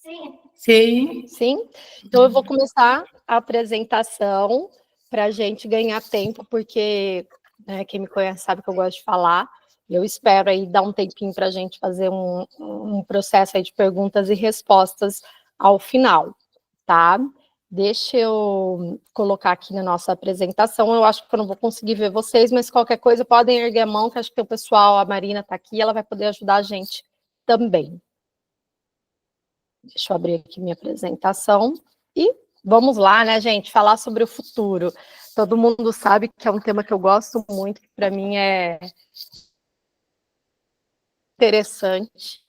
Sim. Sim? Então, eu vou começar a apresentação para a gente ganhar tempo, porque quem me conhece sabe que eu gosto de falar. Eu espero aí dar um tempinho para a gente fazer um processo aí de perguntas e respostas ao final, tá? Deixa eu colocar aqui na nossa apresentação. Eu acho que eu não vou conseguir ver vocês, mas qualquer coisa podem erguer a mão, que acho que o pessoal, a Marina está aqui, ela vai poder ajudar a gente também. Deixa eu abrir aqui minha apresentação. E vamos lá, né, gente, falar sobre o futuro. Todo mundo sabe que é um tema que eu gosto muito, que para mim é interessante.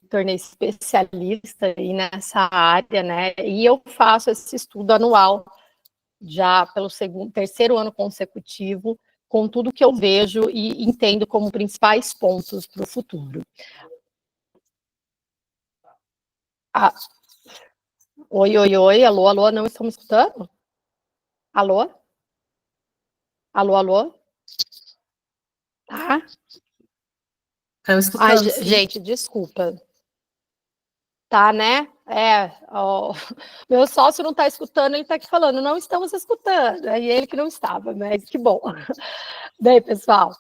Me tornei especialista aí nessa área, né, e eu faço esse estudo anual, já pelo terceiro ano consecutivo, com tudo que eu vejo e entendo como principais pontos para o futuro. Oi, oi, oi, alô, alô, não estão me escutando? Alô? Alô, alô? Tá? Estamos escutando, sim. Gente, desculpa. Tá, né? Meu sócio não está escutando, ele está aqui falando, não estamos escutando. Aí ele que não estava, mas que bom. Bem, pessoal,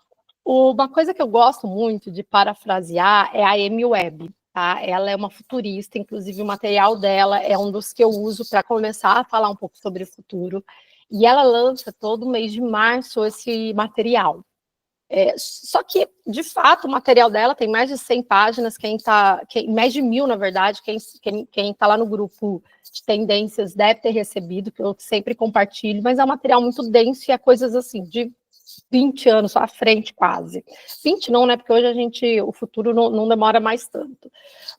uma coisa que eu gosto muito de parafrasear é a Amy Webb, tá? Ela é uma futurista, inclusive o material dela é um dos que eu uso para começar a falar um pouco sobre o futuro. E ela lança todo mês de março esse material. Só que, de fato, o material dela tem mais de 100 páginas, mais de 1.000, na verdade, quem tá lá no grupo de tendências deve ter recebido, que eu sempre compartilho, mas é um material muito denso e é coisas assim, de 20 anos à frente, quase. 20 não, né, porque hoje o futuro não demora mais tanto.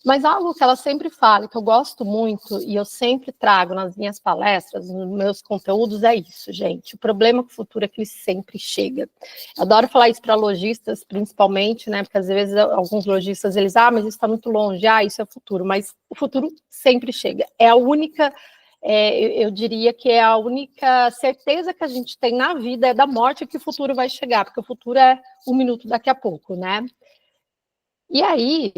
Mas algo que ela sempre fala, que eu gosto muito, e eu sempre trago nas minhas palestras, nos meus conteúdos, é isso, gente. O problema com o futuro é que ele sempre chega. Eu adoro falar isso para lojistas, principalmente, né, porque às vezes alguns lojistas, eles, mas isso está muito longe, isso é futuro, mas o futuro sempre chega. É a única... eu diria que é a única certeza que a gente tem na vida é da morte que o futuro vai chegar, porque o futuro é um minuto daqui a pouco, né? E aí,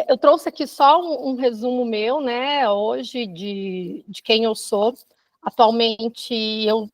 eu trouxe aqui só um resumo meu, né, hoje de quem eu sou. Atualmente, eu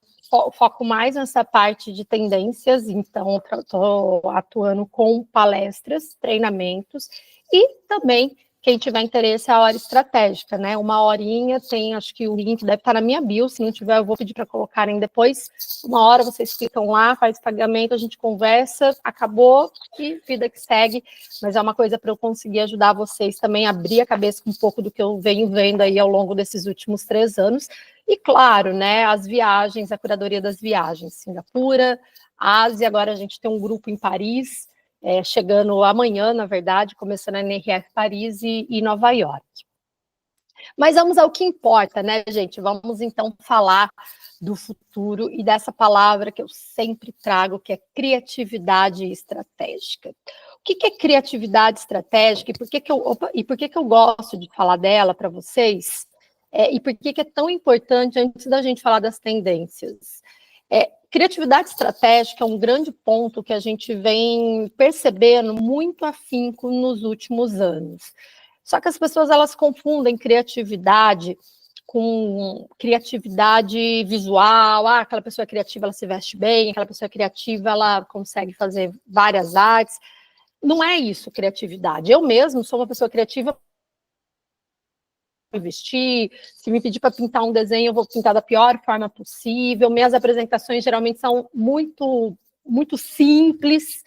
foco mais nessa parte de tendências, então estou atuando com palestras, treinamentos e também quem tiver interesse, a hora estratégica, né? Uma horinha, acho que o link deve estar na minha bio, se não tiver, eu vou pedir para colocarem depois. Uma hora vocês clicam lá, faz pagamento, a gente conversa, acabou, e vida que segue. Mas é uma coisa para eu conseguir ajudar vocês também a abrir a cabeça com um pouco do que eu venho vendo aí ao longo desses últimos 3 anos. E claro, né, as viagens, a curadoria das viagens, Singapura, Ásia, agora a gente tem um grupo em Paris, chegando amanhã, na verdade, começando a NRF Paris e Nova York. Mas vamos ao que importa, né, gente? Vamos, então, falar do futuro e dessa palavra que eu sempre trago, que é criatividade estratégica. O que é criatividade estratégica e por que eu gosto de falar dela para vocês? E por que é tão importante antes da gente falar das tendências? Criatividade estratégica é um grande ponto que a gente vem percebendo muito afinco nos últimos anos. Só que as pessoas, elas confundem criatividade com criatividade visual. Aquela pessoa criativa, ela se veste bem, aquela pessoa criativa, ela consegue fazer várias artes. Não é isso, criatividade. Eu mesmo sou uma pessoa criativa, me vestir, se me pedir para pintar um desenho, eu vou pintar da pior forma possível. Minhas apresentações geralmente são muito, muito simples,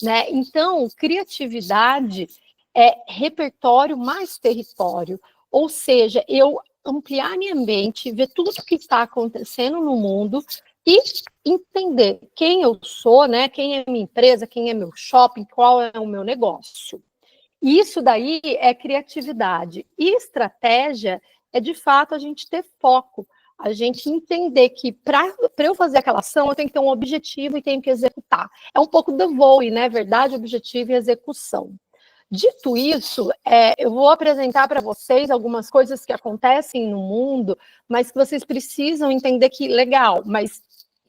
né? Então, criatividade é repertório mais território, ou seja, eu ampliar minha mente, ver tudo o que está acontecendo no mundo e entender quem eu sou, né? Quem é minha empresa, quem é meu shopping, qual é o meu negócio. Isso daí é criatividade. E estratégia é, de fato, a gente ter foco, a gente entender que para eu fazer aquela ação, eu tenho que ter um objetivo e tenho que executar. É um pouco do VOE, né? Verdade, objetivo e execução. Dito isso, eu vou apresentar para vocês algumas coisas que acontecem no mundo, mas que vocês precisam entender que, legal, mas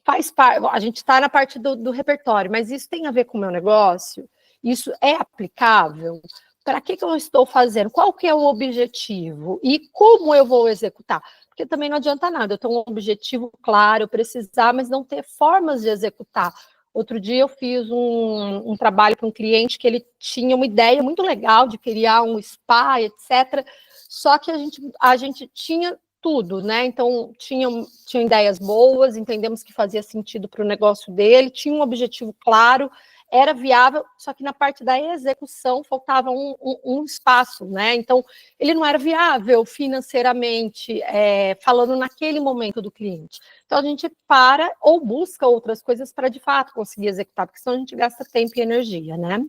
faz parte, a gente está na parte do repertório, mas isso tem a ver com o meu negócio? Isso é aplicável? para que eu estou fazendo? Qual que é o objetivo? E como eu vou executar? Porque também não adianta nada, eu tenho um objetivo claro, precisar, mas não ter formas de executar. Outro dia eu fiz um trabalho para um cliente que ele tinha uma ideia muito legal de criar um spa, etc. Só que a gente tinha tudo, né? Então, tinha ideias boas, entendemos que fazia sentido para o negócio dele, tinha um objetivo claro, era viável, só que na parte da execução faltava um espaço, né? Então, ele não era viável financeiramente, falando naquele momento do cliente. Então, a gente para ou busca outras coisas para, de fato, conseguir executar, porque senão a gente gasta tempo e energia, né?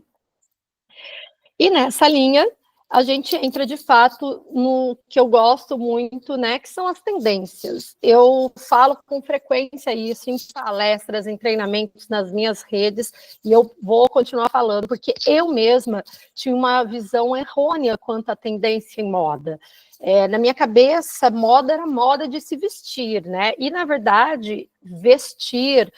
E nessa linha, a gente entra de fato no que eu gosto muito, né, que são as tendências. Eu falo com frequência isso em palestras, em treinamentos nas minhas redes, e eu vou continuar falando, porque eu mesma tinha uma visão errônea quanto à tendência em moda. Na minha cabeça, moda era moda de se vestir, né? E, na verdade, vestir,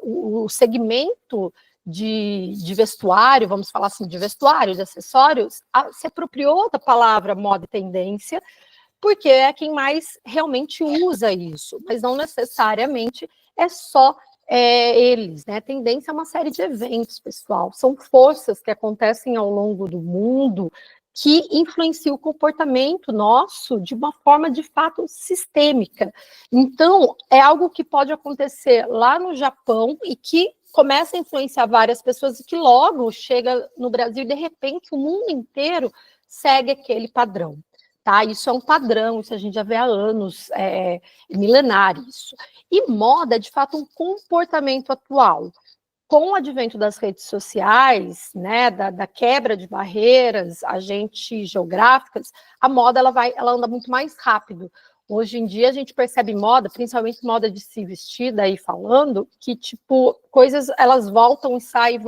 o segmento de vestuário, vamos falar assim, de vestuário, de acessórios, se apropriou da palavra moda e tendência, porque é quem mais realmente usa isso, mas não necessariamente é só eles, né? Tendência é uma série de eventos, pessoal, são forças que acontecem ao longo do mundo que influenciam o comportamento nosso de uma forma, de fato, sistêmica. Então, é algo que pode acontecer lá no Japão e que começa a influenciar várias pessoas e que logo chega no Brasil e, de repente, o mundo inteiro segue aquele padrão. Tá? Isso é um padrão, isso a gente já vê há anos, milenário isso. E moda é, de fato, um comportamento atual. Com o advento das redes sociais, né, da quebra de barreiras, agentes geográficas, a moda ela anda muito mais rápido. Hoje em dia a gente percebe moda, principalmente moda de se vestir, daí falando, que tipo, coisas elas voltam e saem,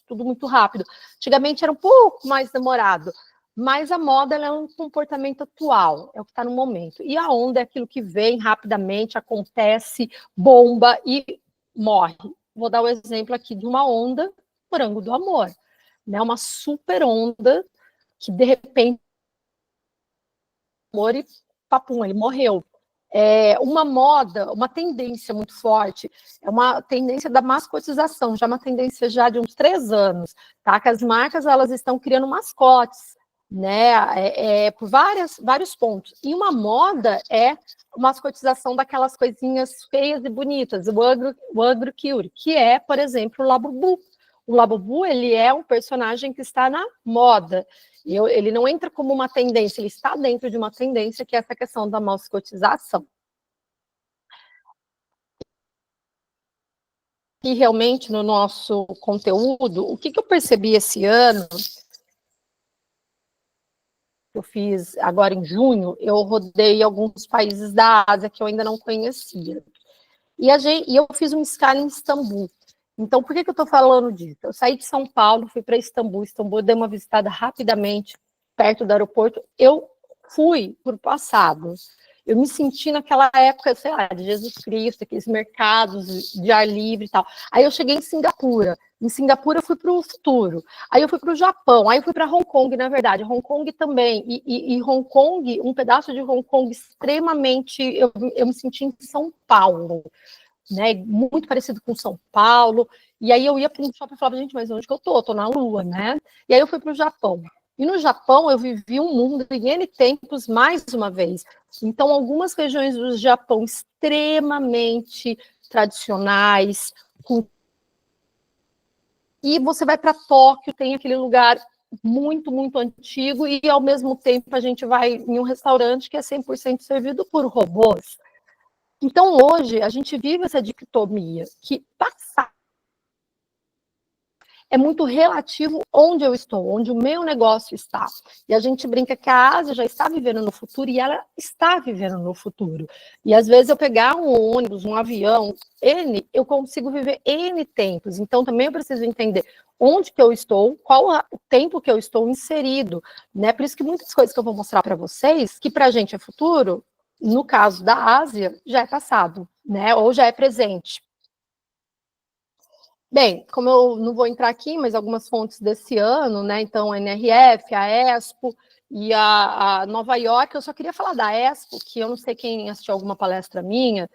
tudo muito rápido. Antigamente era um pouco mais demorado, mas a moda ela é um comportamento atual, é o que está no momento. E a onda é aquilo que vem rapidamente, acontece, bomba e morre. Vou dar o exemplo aqui de uma onda, Morango do Amor, né? Uma super onda que de repente amor e papum, ele morreu. Uma moda, uma tendência muito forte, é uma tendência da mascotização, já uma tendência já de uns 3 anos, tá? Que as marcas elas estão criando mascotes, né? Por vários pontos. E uma moda é mascotização daquelas coisinhas feias e bonitas, o Ugly Cute, que é, por exemplo, o Labubu. O Labubu, ele é um personagem que está na moda. Ele não entra como uma tendência, ele está dentro de uma tendência, que é essa questão da mascotização. E realmente, no nosso conteúdo, o que eu percebi esse ano, eu fiz agora em junho, eu rodei alguns países da Ásia que eu ainda não conhecia. E eu fiz uma escala em Istambul. Então, por que eu estou falando disso? Eu saí de São Paulo, fui para Istambul. Istambul, dei uma visitada rapidamente, perto do aeroporto. Eu fui por passado. Eu me senti naquela época, sei lá, de Jesus Cristo, aqueles mercados de ar livre e tal. Aí eu cheguei em Singapura. Em Singapura eu fui para o futuro. Aí eu fui para o Japão. Aí eu fui para Hong Kong, na verdade. Hong Kong também. E Hong Kong, um pedaço de Hong Kong extremamente... Eu me senti em São Paulo, né, muito parecido com São Paulo, e aí eu ia para um shopping e falava, gente, mas onde que eu tô? Eu tô na Lua, né? E aí eu fui para o Japão. E no Japão eu vivi um mundo em N tempos mais uma vez. Então, algumas regiões do Japão extremamente tradicionais, e você vai para Tóquio, tem aquele lugar muito, muito antigo, e ao mesmo tempo a gente vai em um restaurante que é 100% servido por robôs. Então, hoje, a gente vive essa dicotomia, que passar é muito relativo onde eu estou, onde o meu negócio está. E a gente brinca que a Ásia já está vivendo no futuro e ela está vivendo no futuro. E às vezes eu pegar um ônibus, um avião, eu consigo viver N tempos. Então, também eu preciso entender onde que eu estou, qual o tempo que eu estou inserido, né? Por isso que muitas coisas que eu vou mostrar para vocês, que para a gente é futuro, no caso da Ásia, já é passado, né? Ou já é presente. Bem, como eu não vou entrar aqui, mas algumas fontes desse ano, né? Então, a NRF, a Expo e a Nova York, eu só queria falar da Expo, que eu não sei quem assistiu alguma palestra minha.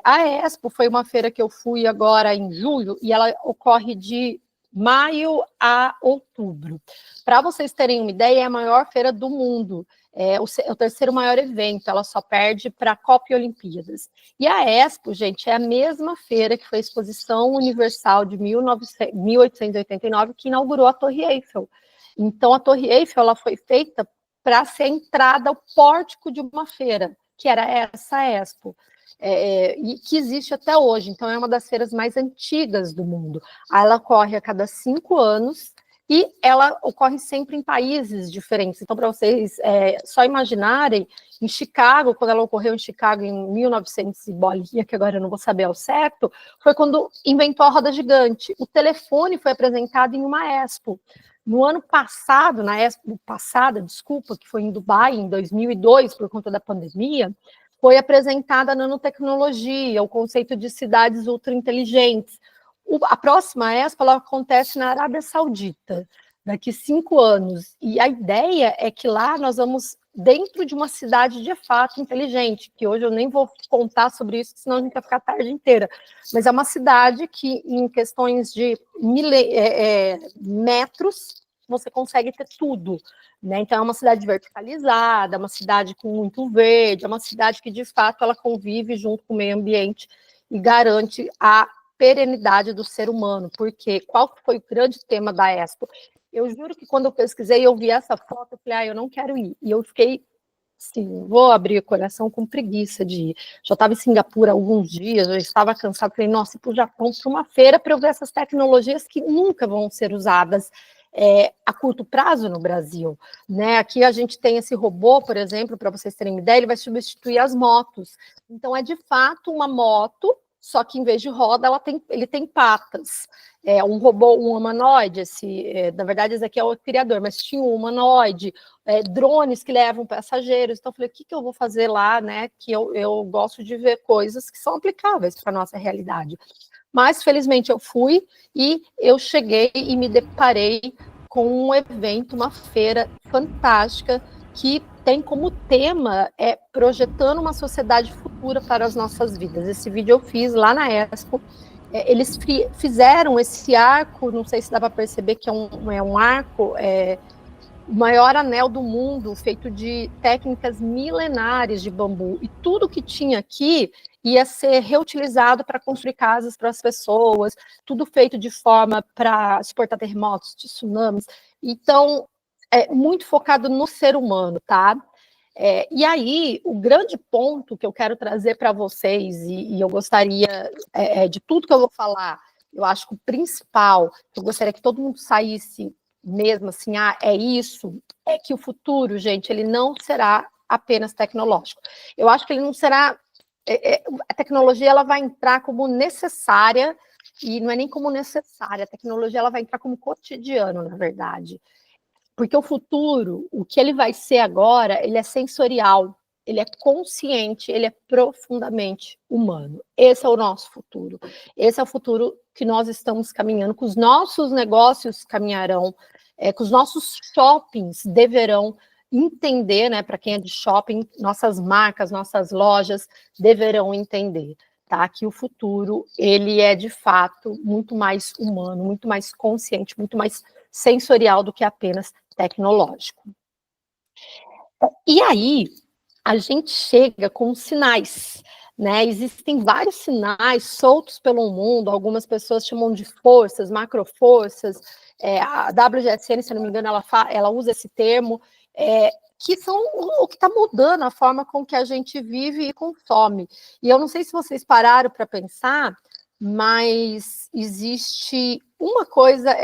A Expo foi uma feira que eu fui agora em julho e ela ocorre de maio a outubro. Para vocês terem uma ideia, é a maior feira do mundo. É o terceiro maior evento, ela só perde para a Copa e Olimpíadas. E a Expo, gente, é a mesma feira que foi a Exposição Universal de 1889 que inaugurou a Torre Eiffel. Então, a Torre Eiffel ela foi feita para ser a entrada, o pórtico de uma feira, que era essa Expo. E que existe até hoje. Então, é uma das feiras mais antigas do mundo. Ela ocorre a cada 5 anos e ela ocorre sempre em países diferentes. Então, para vocês só imaginarem, em Chicago, quando ela ocorreu em Chicago em 1900 e bolinha, que agora eu não vou saber ao certo, foi quando inventou a roda gigante. O telefone foi apresentado em uma Expo. No ano passado, na Expo passada, desculpa, que foi em Dubai, em 2002, por conta da pandemia, foi apresentada a nanotecnologia, o conceito de cidades ultra-inteligentes. A próxima Expo ela acontece na Arábia Saudita, daqui 5 anos. E a ideia é que lá nós vamos dentro de uma cidade de fato inteligente, que hoje eu nem vou contar sobre isso, senão a gente vai ficar a tarde inteira. Mas é uma cidade que, em questões de metros, você consegue ter tudo. Né? Então, é uma cidade verticalizada, uma cidade com muito verde, é uma cidade que, de fato, ela convive junto com o meio ambiente e garante a perenidade do ser humano. Porque qual foi o grande tema da Expo? Eu juro que quando eu pesquisei, eu vi essa foto, eu falei, eu não quero ir. E eu fiquei, sim, vou abrir o coração com preguiça de ir. Já estava em Singapura há alguns dias, já estava cansado, falei, nossa, ir para o Japão para uma feira para eu ver essas tecnologias que nunca vão ser usadas a curto prazo no Brasil. Né? Aqui a gente tem esse robô, por exemplo, para vocês terem uma ideia, ele vai substituir as motos. Então, é de fato uma moto, só que em vez de roda, ele tem patas. Um robô, um humanoide, na verdade, esse aqui é o criador, mas tinha um humanoide, drones que levam passageiros. Então, eu falei, o que eu vou fazer lá, né? Que eu gosto de ver coisas que são aplicáveis para a nossa realidade. Mas, felizmente, eu fui e eu cheguei e me deparei com um evento, uma feira fantástica, que tem como tema projetando uma sociedade futura para as nossas vidas. Esse vídeo eu fiz lá na Expo. Eles fizeram esse arco, não sei se dá para perceber que é um arco, o maior anel do mundo, feito de técnicas milenares de bambu. E tudo que tinha aqui ia ser reutilizado para construir casas para as pessoas, tudo feito de forma para suportar terremotos, tsunamis. Então, muito focado no ser humano, tá? E aí, o grande ponto que eu quero trazer para vocês, e eu gostaria, de tudo que eu vou falar, eu acho que o principal, que eu gostaria que todo mundo saísse mesmo assim, é isso, é que o futuro, gente, ele não será apenas tecnológico. Eu acho que ele não será... a tecnologia ela vai entrar como necessária, e não é nem como necessária, a tecnologia ela vai entrar como cotidiano, na verdade. Porque o futuro, o que ele vai ser agora, ele é sensorial, ele é consciente, ele é profundamente humano. Esse é o nosso futuro. Esse é o futuro que nós estamos caminhando, que os nossos negócios caminharão, que os nossos shoppings deverão entender, né? Para quem é de shopping, nossas marcas, nossas lojas deverão entender, tá? Que o futuro, ele é de fato muito mais humano, muito mais consciente, muito mais sensorial do que apenas tecnológico. E aí, a gente chega com sinais, né? Existem vários sinais soltos pelo mundo, algumas pessoas chamam de forças, macroforças, a WGSN, se não me engano, ela usa esse termo, que são o que está mudando a forma com que a gente vive e consome. E eu não sei se vocês pararam para pensar, mas existe uma coisa,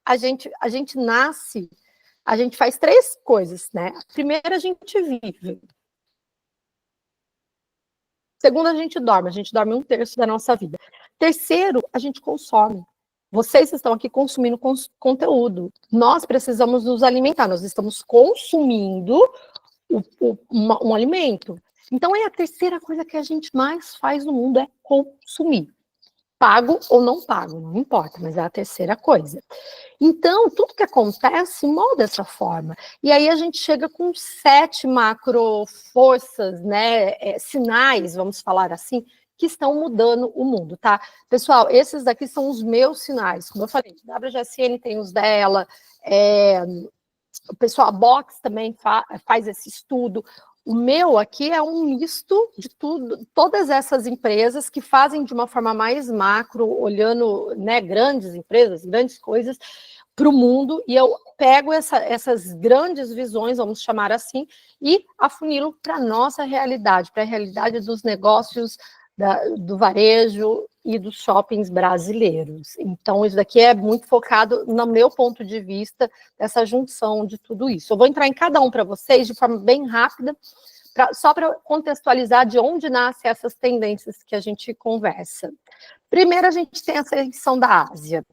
a gente nasce, a gente faz 3 coisas, né? Primeiro, a gente vive. Segundo, a gente dorme 1/3 da nossa vida. Terceiro, a gente consome. Vocês estão aqui consumindo conteúdo. Nós precisamos nos alimentar, nós estamos consumindo um alimento. Então, é a terceira coisa que a gente mais faz no mundo, é consumir. pago ou não pago, não importa, mas é a terceira coisa. Então, tudo que acontece molda dessa forma. E aí a gente chega com 7 macro forças, né, sinais, vamos falar assim, que estão mudando o mundo, tá? Pessoal, esses daqui são os meus sinais. Como eu falei, a WGSN tem os dela, o pessoal, a Box também faz esse estudo. O meu aqui é um misto de tudo, todas essas empresas que fazem de uma forma mais macro, olhando, né, grandes empresas, grandes coisas para o mundo, e eu pego essas grandes visões, vamos chamar assim, e afunilo para a nossa realidade, para a realidade dos negócios do varejo e dos shoppings brasileiros. Então, isso daqui é muito focado, no meu ponto de vista, dessa junção de tudo isso. Eu vou entrar em cada um para vocês de forma bem rápida, só para contextualizar de onde nascem essas tendências que a gente conversa. Primeiro, a gente tem a ascensão da Ásia.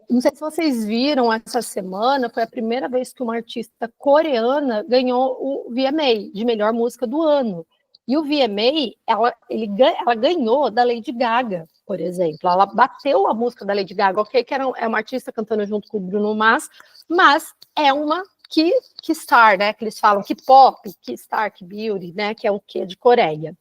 Não sei se vocês viram, essa semana foi a primeira vez que uma artista coreana ganhou o VMA, de melhor música do ano. E o VMA, ela ganhou da Lady Gaga, por exemplo. Ela bateu a música da Lady Gaga, ok, que é uma artista cantando junto com o Bruno Mars, mas é uma que star, né, que eles falam, que pop, que star, que beauty, né, que é o que de Coreia.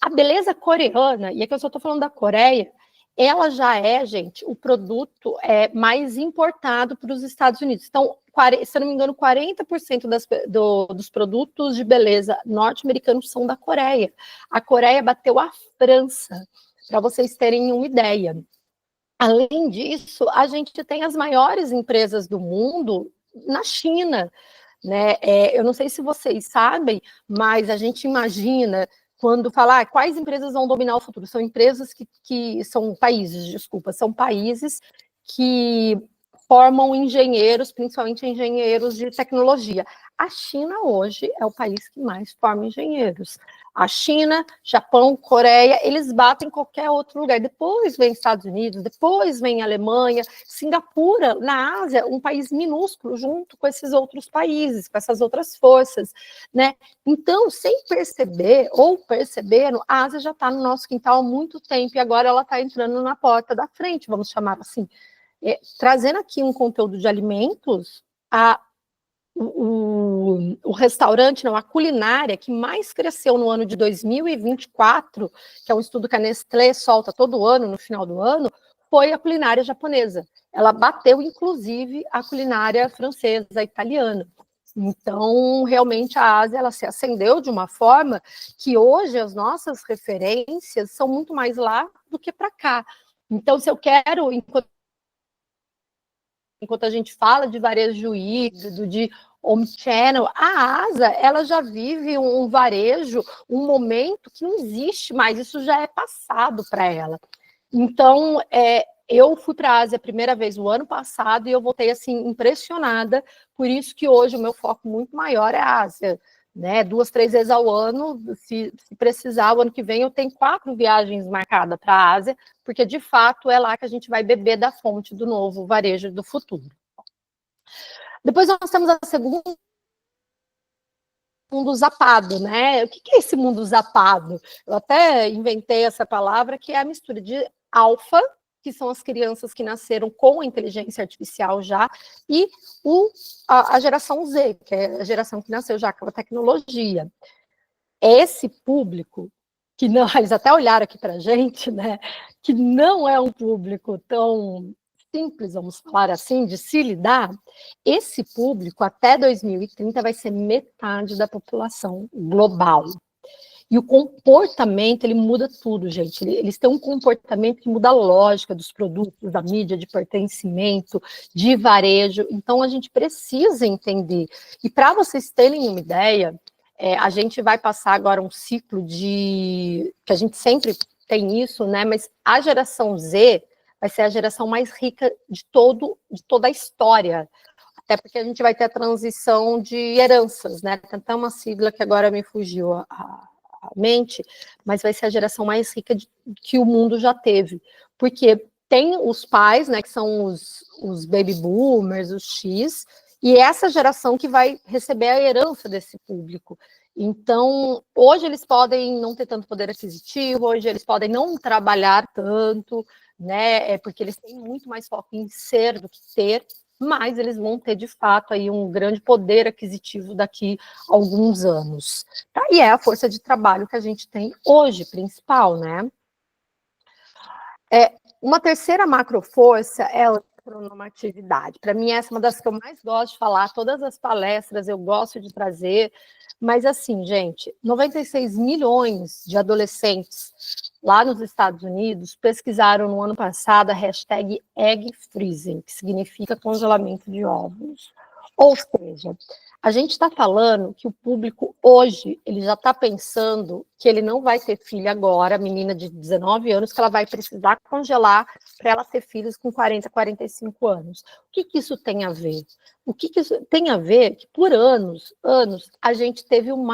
A beleza coreana, e aqui eu só estou falando da Coreia, ela já é, gente, o produto mais importado para os Estados Unidos. Então, se eu não me engano, 40% dos produtos de beleza norte-americanos são da Coreia. A Coreia bateu a França, para vocês terem uma ideia. Além disso, a gente tem as maiores empresas do mundo na China, né? Eu não sei se vocês sabem, mas a gente imagina quando falar quais empresas vão dominar o futuro, são empresas que são países, desculpa, são países que formam engenheiros, principalmente engenheiros de tecnologia. A China hoje é o país que mais forma engenheiros. A China, Japão, Coreia, eles batem em qualquer outro lugar. Depois vem Estados Unidos, depois vem Alemanha, Singapura, na Ásia, um país minúsculo, junto com esses outros países, com essas outras forças, né? Então, sem perceber, ou percebendo, a Ásia já está no nosso quintal há muito tempo, e agora ela está entrando na porta da frente, vamos chamar assim. Trazendo aqui um conteúdo de alimentos, o restaurante, não, a culinária que mais cresceu no ano de 2024, que é um estudo que a Nestlé solta todo ano, no final do ano, foi a culinária japonesa. Ela bateu, inclusive, a culinária francesa, italiana. Então, realmente, a Ásia ela se acendeu de uma forma que hoje as nossas referências são muito mais lá do que para cá. Então, se eu quero, enquanto a gente fala de varejo híbrido, de omnichannel, a Asa, ela já vive um varejo, um momento que não existe mais, isso já é passado para ela. Então, eu fui para a Ásia a primeira vez no ano passado e eu voltei, assim, impressionada, por isso que hoje o meu foco muito maior é a Ásia, né? 2, 3 vezes ao ano, se precisar, o ano que vem eu tenho 4 viagens marcadas para a Ásia, porque de fato é lá que a gente vai beber da fonte do novo varejo do futuro. Depois nós temos a segunda, mundo zapado, né? O que é esse mundo zapado? Eu até inventei essa palavra, que é a mistura de alfa, que são as crianças que nasceram com a inteligência artificial já, e a geração Z, que é a geração que nasceu já com a tecnologia. Esse público, que não, eles até olharam aqui para a gente, né, que não é um público tão simples, vamos falar assim, de se lidar, esse público, até 2030, vai ser metade da população global. E o comportamento, ele muda tudo, gente. Eles têm um comportamento que muda a lógica dos produtos, da mídia, de pertencimento, de varejo. Então, a gente precisa entender. E para vocês terem uma ideia, a gente vai passar agora um ciclo que a gente sempre tem isso, né? Mas a geração Z vai ser a geração mais rica de toda a história. Até porque a gente vai ter a transição de heranças, né? Tem até uma sigla que agora me fugiu a mente, mas vai ser a geração mais rica que o mundo já teve. Porque tem os pais, né, que são os baby boomers, os X, E essa geração que vai receber a herança desse público. Então, hoje eles podem não ter tanto poder aquisitivo, hoje eles podem não trabalhar tanto, né? Porque eles têm muito mais foco em ser do que ter, mas eles vão ter, de fato, aí um grande poder aquisitivo daqui a alguns anos. Tá? E é a força de trabalho que a gente tem hoje, principal, né? Uma terceira macroforça é a heteronormatividade. Para mim, essa é uma das que eu mais gosto de falar, todas as palestras eu gosto de trazer, mas assim, gente, 96 milhões de adolescentes lá nos Estados Unidos pesquisaram no ano passado a hashtag Egg Freezing, que significa congelamento de ovos. Ou seja, a gente está falando que o público hoje, ele já está pensando que ele não vai ter filho agora, a menina de 19 anos, que ela vai precisar congelar para ela ter filhos com 40, 45 anos. O que isso tem a ver? O que isso tem a ver que por anos, a gente teve o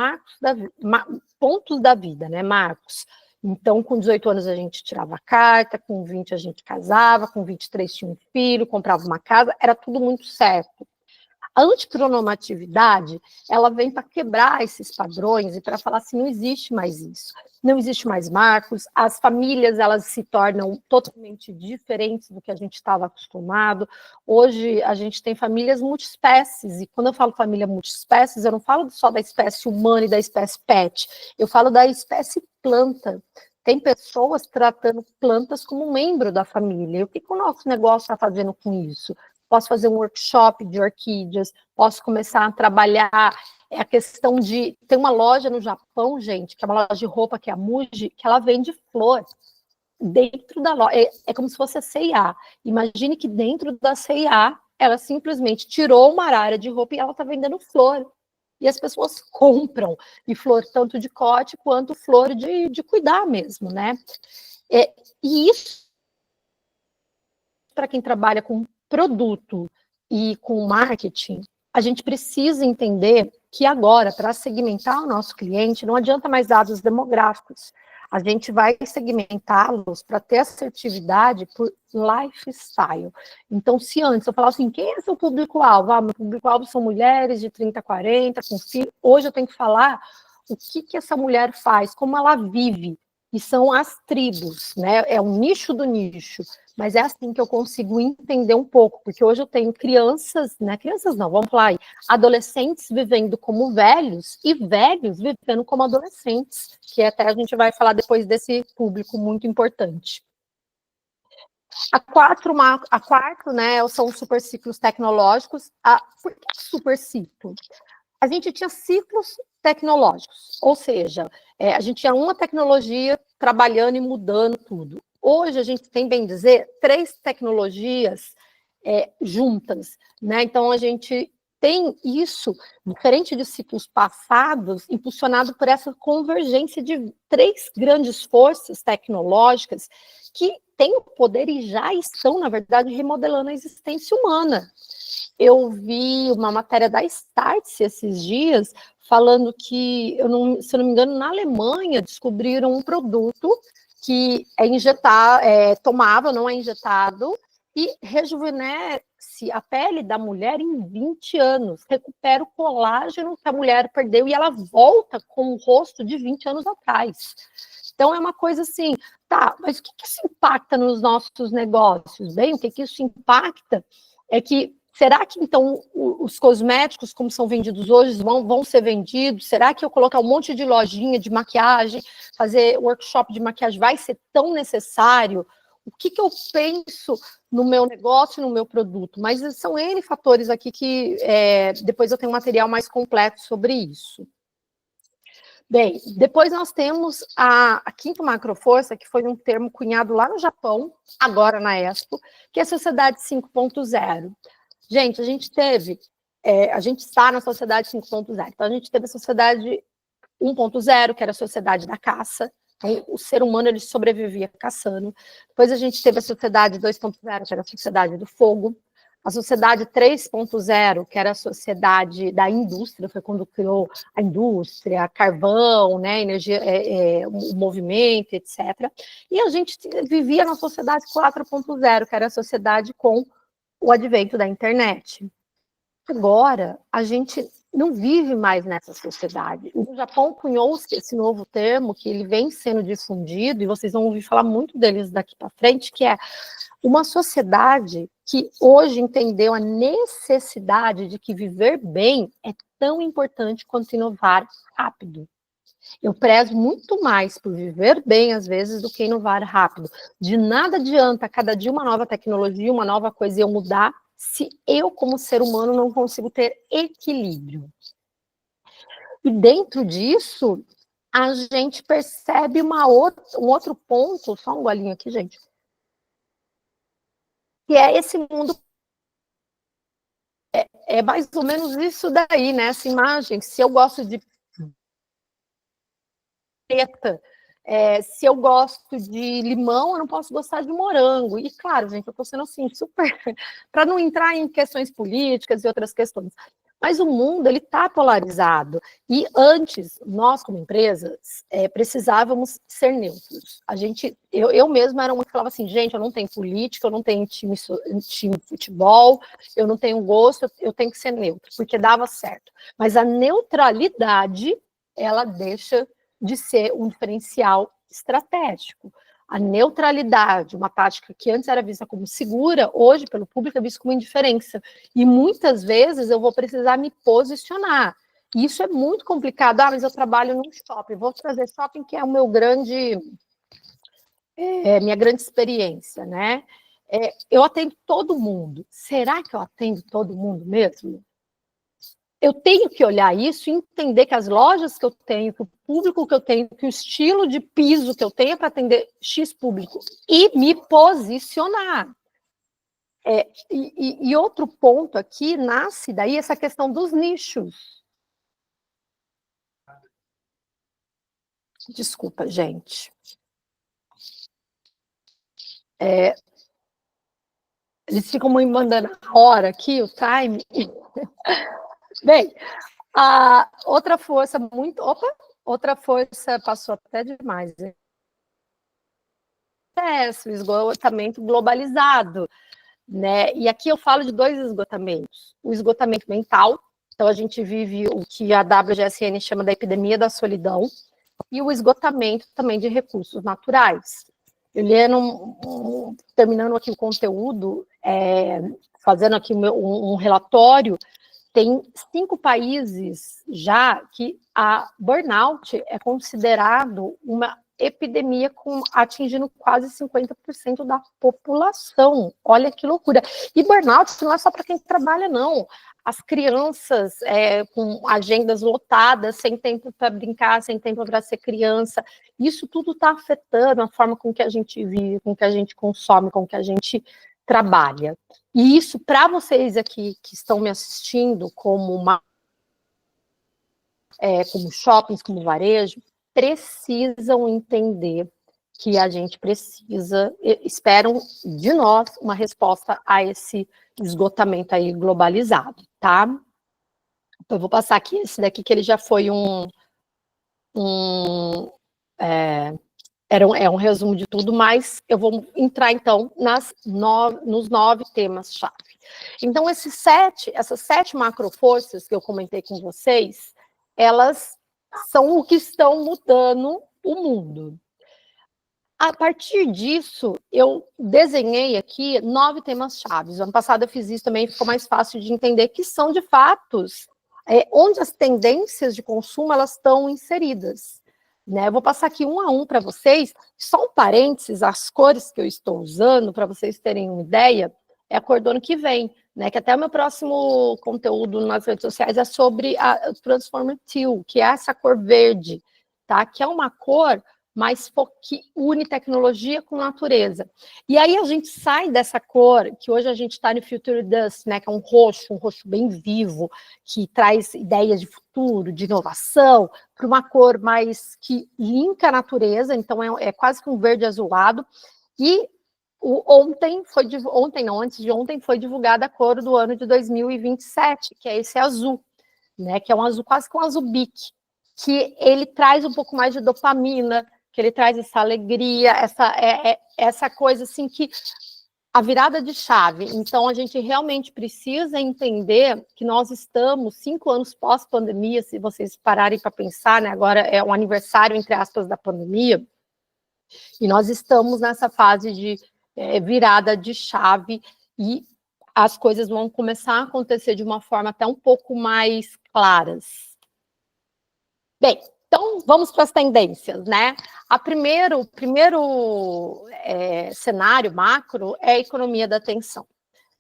pontos da vida, né, marcos. Então, com 18 anos a gente tirava a carta, com 20 a gente casava, com 23 tinha um filho, comprava uma casa, era tudo muito certo. A anticronomatividade, ela vem para quebrar esses padrões e para falar assim, não existe mais isso, não existe mais marcos, as famílias, elas se tornam totalmente diferentes do que a gente estava acostumado. Hoje, a gente tem famílias multiespécies, e quando eu falo família multiespécies, eu não falo só da espécie humana e da espécie pet, eu falo da espécie planta. Tem pessoas tratando plantas como um membro da família. E o que o nosso negócio está fazendo com isso? Posso fazer um workshop de orquídeas, posso começar a trabalhar a questão de... Tem uma loja no Japão, gente, que é uma loja de roupa, que é a Muji, que ela vende flor dentro da loja. É como se fosse a C&A. Imagine que dentro da C&A, ela simplesmente tirou uma área de roupa e ela está vendendo flor. E as pessoas compram, e flor tanto de corte quanto flor de cuidar mesmo, né? E isso, para quem trabalha com produto e com marketing, a gente precisa entender que agora, para segmentar o nosso cliente, não adianta mais dados demográficos. A gente vai segmentá-los para ter assertividade por lifestyle. Então, se antes eu falava assim, quem é seu público-alvo? Meu público-alvo são mulheres de 30 a 40, com filho. Hoje eu tenho que falar o que essa mulher faz, como ela vive. E são as tribos, né? É um nicho do nicho. Mas é assim que eu consigo entender um pouco, porque hoje eu tenho crianças, né? Crianças não, vamos falar aí, adolescentes vivendo como velhos e velhos vivendo como adolescentes, que até a gente vai falar depois desse público muito importante. A quarto, né, são os superciclos tecnológicos. Por que superciclo? A gente tinha ciclos tecnológicos, ou seja, a gente tinha uma tecnologia trabalhando e mudando tudo. Hoje a gente tem, bem dizer, 3 tecnologias juntas, né? Então a gente tem isso, diferente de ciclos passados, impulsionado por essa convergência de 3 grandes forças tecnológicas que têm o poder e já estão, na verdade, remodelando a existência humana. Eu vi uma matéria da Startse esses dias falando que, se eu não me engano, na Alemanha descobriram um produto que é tomável, não é injetado, e rejuvenesce a pele da mulher em 20 anos, recupera o colágeno que a mulher perdeu e ela volta com o rosto de 20 anos atrás. Então é uma coisa assim, tá, mas o que isso impacta nos nossos negócios? Bem, o que isso impacta é que será que, então, os cosméticos, como são vendidos hoje, vão ser vendidos? Será que eu colocar um monte de lojinha de maquiagem, fazer workshop de maquiagem, vai ser tão necessário? O que eu penso no meu negócio, no meu produto? Mas são N fatores aqui que depois eu tenho um material mais completo sobre isso. Bem, depois nós temos a quinta macroforça, que foi um termo cunhado lá no Japão, agora na Expo, que é a Sociedade 5.0. Gente, a gente está na sociedade 5.0. Então, a gente teve a sociedade 1.0, que era a sociedade da caça. Então, o ser humano, ele sobrevivia caçando. Depois a gente teve a sociedade 2.0, que era a sociedade do fogo. A sociedade 3.0, que era a sociedade da indústria, foi quando criou a indústria, carvão, né, energia, o movimento, etc. E a gente vivia na sociedade 4.0, que era a sociedade com o advento da internet. Agora, a gente não vive mais nessa sociedade. O Japão cunhou-se esse novo termo, que ele vem sendo difundido, e vocês vão ouvir falar muito deles daqui para frente, que é uma sociedade que hoje entendeu a necessidade de que viver bem é tão importante quanto inovar rápido. Eu prezo muito mais por viver bem, às vezes, do que inovar rápido. De nada adianta cada dia uma nova tecnologia, uma nova coisa e eu mudar, se eu, como ser humano, não consigo ter equilíbrio. E dentro disso, a gente percebe um outro ponto, só um golinho aqui, gente, que é esse mundo. É mais ou menos isso daí, né? Essa imagem. Se eu gosto de preta, se eu gosto de limão, eu não posso gostar de morango. E claro, gente, eu estou sendo assim, super. Para não entrar em questões políticas e outras questões. Mas o mundo, ele está polarizado. E antes, nós, como empresas, precisávamos ser neutros. Eu mesma era uma que falava assim, gente, eu não tenho política, eu não tenho time de futebol, eu não tenho gosto, eu tenho que ser neutro, porque dava certo. Mas a neutralidade, ela deixa de ser um diferencial estratégico. A neutralidade, uma tática que antes era vista como segura, hoje, pelo público, é vista como indiferença. E muitas vezes eu vou precisar me posicionar. E isso é muito complicado. Mas eu trabalho num shopping, vou trazer shopping, que é o meu minha grande experiência, né? Eu atendo todo mundo. Será que eu atendo todo mundo mesmo? Eu tenho que olhar isso e entender que as lojas que eu tenho, que o público que eu tenho, que o estilo de piso que eu tenho para atender X público e me posicionar. E outro ponto aqui nasce daí essa questão dos nichos. Desculpa, gente. Eles ficam me mandando a hora aqui, o time. Bem, a outra força muito... Opa! Outra força passou até demais, hein? O esgotamento globalizado, né? E aqui eu falo de dois esgotamentos. O esgotamento mental, então a gente vive o que a WGSN chama da epidemia da solidão, e o esgotamento também de recursos naturais. Eu terminando aqui o conteúdo, fazendo aqui um relatório, tem 5 países já que a burnout é considerado uma epidemia atingindo quase 50% da população. Olha que loucura. E burnout não é só para quem trabalha, não. As crianças com agendas lotadas, sem tempo para brincar, sem tempo para ser criança, isso tudo está afetando a forma com que a gente vive, com que a gente consome, com que a gente trabalha. E isso, para vocês aqui que estão me assistindo, como shoppings, como varejo, precisam entender que a gente esperam de nós uma resposta a esse esgotamento aí globalizado, tá? Então, eu vou passar aqui esse daqui, que ele já foi é um resumo de tudo, mas eu vou entrar, então, nos 9 temas-chave. Então, essas 7 macroforças que eu comentei com vocês, elas são o que estão mudando o mundo. A partir disso, eu desenhei aqui 9 temas-chave. Ano passado eu fiz isso também, ficou mais fácil de entender, que são, de fato, onde as tendências de consumo elas estão inseridas. Né? Eu vou passar aqui um a um para vocês, só um parênteses, as cores que eu estou usando, para vocês terem uma ideia, é a cor do ano que vem, né? Que até o meu próximo conteúdo nas redes sociais é sobre a Transformer Teal, que é essa cor verde, tá? Que é uma cor mais que une tecnologia com natureza. E aí a gente sai dessa cor, que hoje a gente está no Future Dust, né, que é um roxo bem vivo, que traz ideias de futuro, de inovação, para uma cor mais que linka a natureza, então é quase que um verde azulado. E antes de ontem, foi divulgada a cor do ano de 2027, que é esse azul, né, que é um azul quase que um azul bique, que ele traz um pouco mais de dopamina, que ele traz essa alegria, essa coisa assim que a virada de chave. Então, a gente realmente precisa entender que nós estamos 5 anos pós-pandemia, se vocês pararem para pensar, né? Agora é um aniversário, entre aspas, da pandemia, e nós estamos nessa fase de virada de chave, e as coisas vão começar a acontecer de uma forma até um pouco mais claras. Bem, então vamos para as tendências, né? O primeiro cenário macro é a economia da atenção.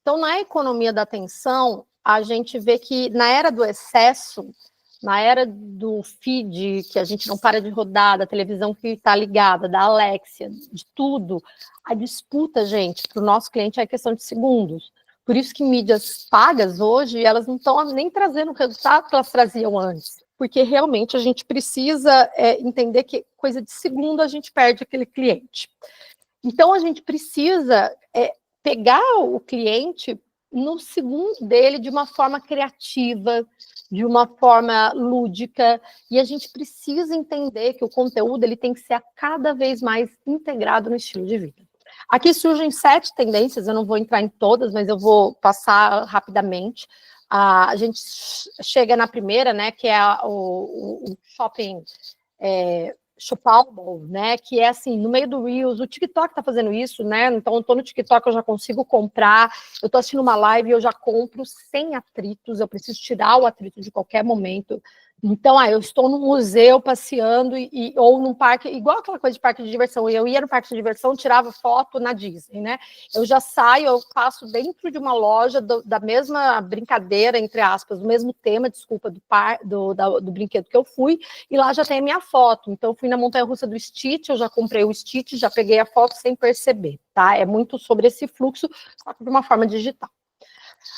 Então, na economia da atenção, a gente vê que na era do excesso, na era do feed, que a gente não para de rodar, da televisão que está ligada, da Alexia, de tudo, a disputa, gente, para o nosso cliente é questão de segundos. Por isso que mídias pagas hoje, elas não estão nem trazendo o resultado que elas traziam antes, porque realmente a gente precisa entender que coisa de segundo a gente perde aquele cliente. Então, a gente precisa pegar o cliente no segundo dele de uma forma criativa, de uma forma lúdica, e a gente precisa entender que o conteúdo ele tem que ser cada vez mais integrado no estilo de vida. Aqui surgem 7 tendências, eu não vou entrar em todas, mas eu vou passar rapidamente. A gente chega na primeira, né, que é o shopping shoppable, né, que é assim, no meio do Reels, o TikTok tá fazendo isso, né, então eu tô no TikTok, eu já consigo comprar, eu tô assistindo uma live, eu já compro sem atritos, eu preciso tirar o atrito de qualquer momento. Então, eu estou no museu passeando ou num parque, igual aquela coisa de parque de diversão, eu ia no parque de diversão, tirava foto na Disney, né, eu já saio, eu passo dentro de uma loja da mesma brincadeira, entre aspas, do mesmo tema, desculpa, do brinquedo que eu fui, e lá já tem a minha foto. Então, eu fui na montanha-russa do Stitch, eu já comprei o Stitch, já peguei a foto sem perceber, tá? É muito sobre esse fluxo, só que de uma forma digital.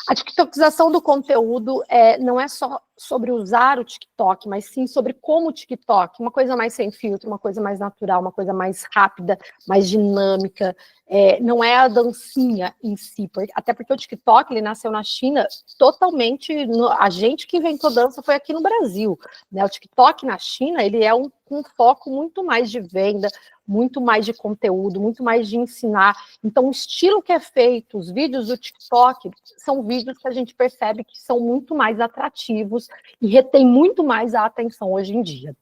A tiktokização do conteúdo não é só sobre usar o TikTok, mas sim sobre como o TikTok, uma coisa mais sem filtro, uma coisa mais natural, uma coisa mais rápida, mais dinâmica, não é a dancinha em si, até porque o TikTok, ele nasceu na China totalmente, a gente que inventou dança foi aqui no Brasil, né? O TikTok na China, ele é um foco muito mais de venda, muito mais de conteúdo, muito mais de ensinar. Então, o estilo que é feito, os vídeos do TikTok, são vídeos que a gente percebe que são muito mais atrativos e retém muito mais a atenção hoje em dia.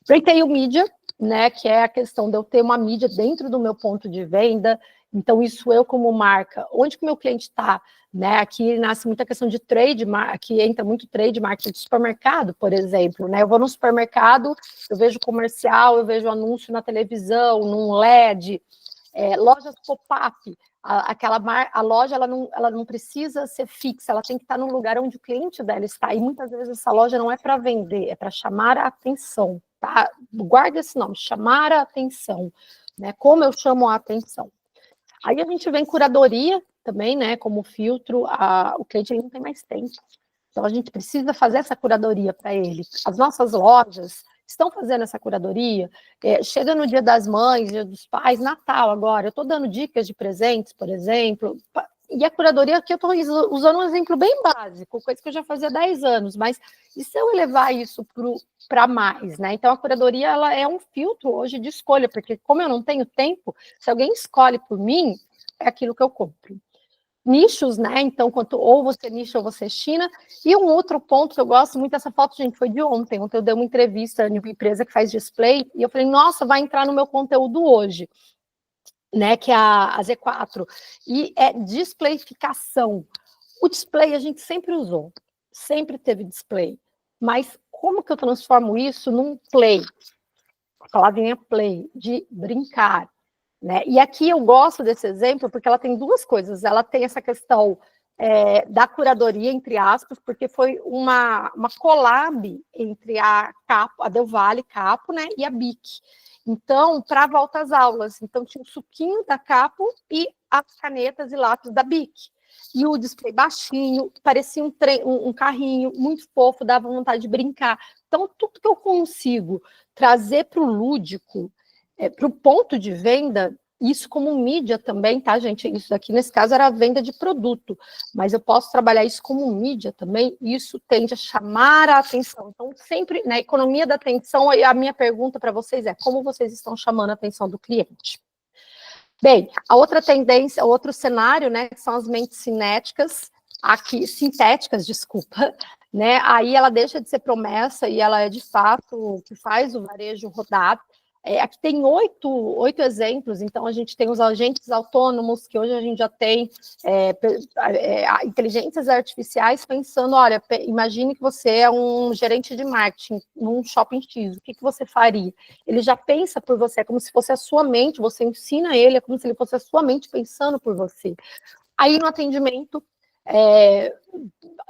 Retail Media, né, que é a questão de eu ter uma mídia dentro do meu ponto de venda. Então, isso eu como marca, onde que o meu cliente está, né? Aqui nasce muita questão de trade, aqui entra muito trade marketing de supermercado, por exemplo, né? Eu vou no supermercado, eu vejo comercial, eu vejo anúncio na televisão, num LED, lojas pop-up, a loja ela não precisa ser fixa, ela tem que estar no lugar onde o cliente dela está, e muitas vezes essa loja não é para vender, é para chamar a atenção, tá? Guarda esse nome, chamar a atenção, né? Como eu chamo a atenção? Aí a gente vem curadoria também, né, como filtro, o cliente ele não tem mais tempo, então a gente precisa fazer essa curadoria para ele. As nossas lojas estão fazendo essa curadoria, chega no Dia das Mães, Dia dos Pais, Natal agora, eu estou dando dicas de presentes, por exemplo, e a curadoria aqui eu estou usando um exemplo bem básico, coisa que eu já fazia há 10 anos, mas e se eu elevar isso para mais, né? Então a curadoria ela é um filtro hoje de escolha, porque como eu não tenho tempo, se alguém escolhe por mim, é aquilo que eu compro. Nichos, né? Então, ou você nicho ou você China. E um outro ponto que eu gosto muito, essa foto, gente, foi de ontem. Ontem eu dei uma entrevista em uma empresa que faz display, e eu falei, nossa, vai entrar no meu conteúdo hoje, né? Que é a Z4. E é displayificação. O display a gente sempre usou, sempre teve display. Mas como que eu transformo isso num play? A palavrinha play, de brincar. Né? E aqui eu gosto desse exemplo porque ela tem duas coisas. Ela tem essa questão da curadoria, entre aspas, porque foi uma collab entre a Capo, a Del Valle Capo, né, e a BIC. Então, para a volta às aulas. Então, tinha o suquinho da Capo e as canetas e lápis da BIC. E o display baixinho, parecia um carrinho muito fofo, dava vontade de brincar. Então, tudo que eu consigo trazer para o lúdico, para o ponto de venda, isso como mídia também, tá, gente? Isso aqui, nesse caso, era a venda de produto, mas eu posso trabalhar isso como mídia também, e isso tende a chamar a atenção. Então, sempre na economia da atenção, a minha pergunta para vocês é como vocês estão chamando a atenção do cliente? Bem, a outra tendência, outro cenário, né, que são as mentes sintéticas, desculpa, né, aí ela deixa de ser promessa e ela é, de fato, o que faz o varejo rodar. Aqui tem oito exemplos, então a gente tem os agentes autônomos, que hoje a gente já tem inteligências artificiais pensando, olha, imagine que você é um gerente de marketing num shopping X, o que você faria? Ele já pensa por você, é como se fosse a sua mente, você ensina ele, é como se ele fosse a sua mente pensando por você. Aí no atendimento,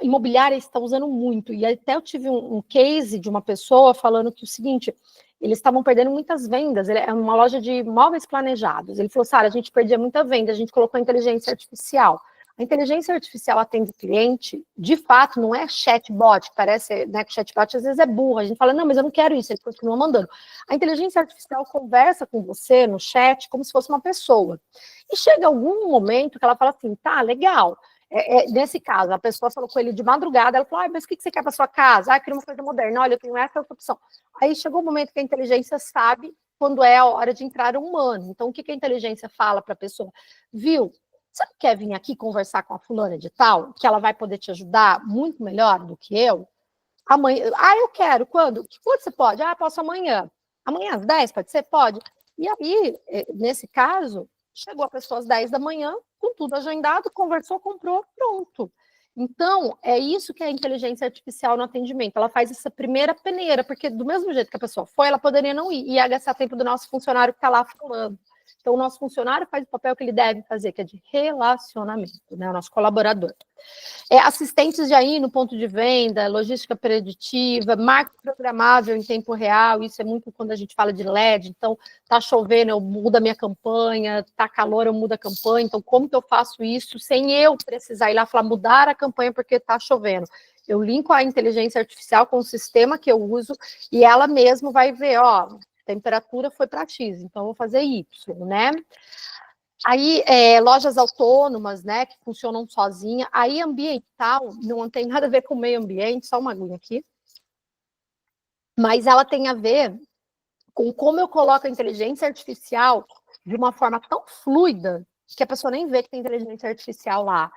imobiliária está usando muito, e até eu tive um case de uma pessoa falando que o seguinte, eles estavam perdendo muitas vendas, é uma loja de móveis planejados, ele falou, Sara, a gente perdia muita venda, a gente colocou a inteligência artificial. A inteligência artificial atende o cliente, de fato, não é chatbot, que parece, né, que chatbot às vezes é burro, a gente fala, não, mas eu não quero isso, ele continua mandando. A inteligência artificial conversa com você no chat como se fosse uma pessoa. E chega algum momento que ela fala assim, tá, legal, nesse caso, a pessoa falou com ele de madrugada, ela falou, mas o que você quer para sua casa? Eu queria uma coisa moderna, olha, eu tenho essa opção. Aí chegou o momento que a inteligência sabe quando é a hora de entrar um humano. Então, o que a inteligência fala para a pessoa? Viu, você não quer vir aqui conversar com a fulana de tal, que ela vai poder te ajudar muito melhor do que eu? Amanhã, eu quero, quando? Quando você pode? Posso amanhã. Amanhã às 10, pode ser? Pode. E aí, nesse caso, chegou a pessoa às 10 da manhã, com tudo agendado, conversou, comprou, pronto. Então, é isso que é a inteligência artificial no atendimento. Ela faz essa primeira peneira, porque do mesmo jeito que a pessoa foi, ela poderia não ir, e ia gastar tempo do nosso funcionário que está lá falando. Então, o nosso funcionário faz o papel que ele deve fazer, que é de relacionamento, né? O nosso colaborador. Assistentes de AI no ponto de venda, logística preditiva, marketing programável em tempo real, isso é muito quando a gente fala de LED, então tá chovendo, eu mudo a minha campanha, tá calor, eu mudo a campanha, então como que eu faço isso sem eu precisar ir lá falar mudar a campanha porque tá chovendo? Eu linko a inteligência artificial com o sistema que eu uso e ela mesmo vai ver, ó, temperatura foi para X, então eu vou fazer Y, né? Aí, lojas autônomas, né, que funcionam sozinha. Aí, ambiental, não tem nada a ver com o meio ambiente, só uma aguinha aqui. Mas ela tem a ver com como eu coloco a inteligência artificial de uma forma tão fluida que a pessoa nem vê que tem inteligência artificial lá.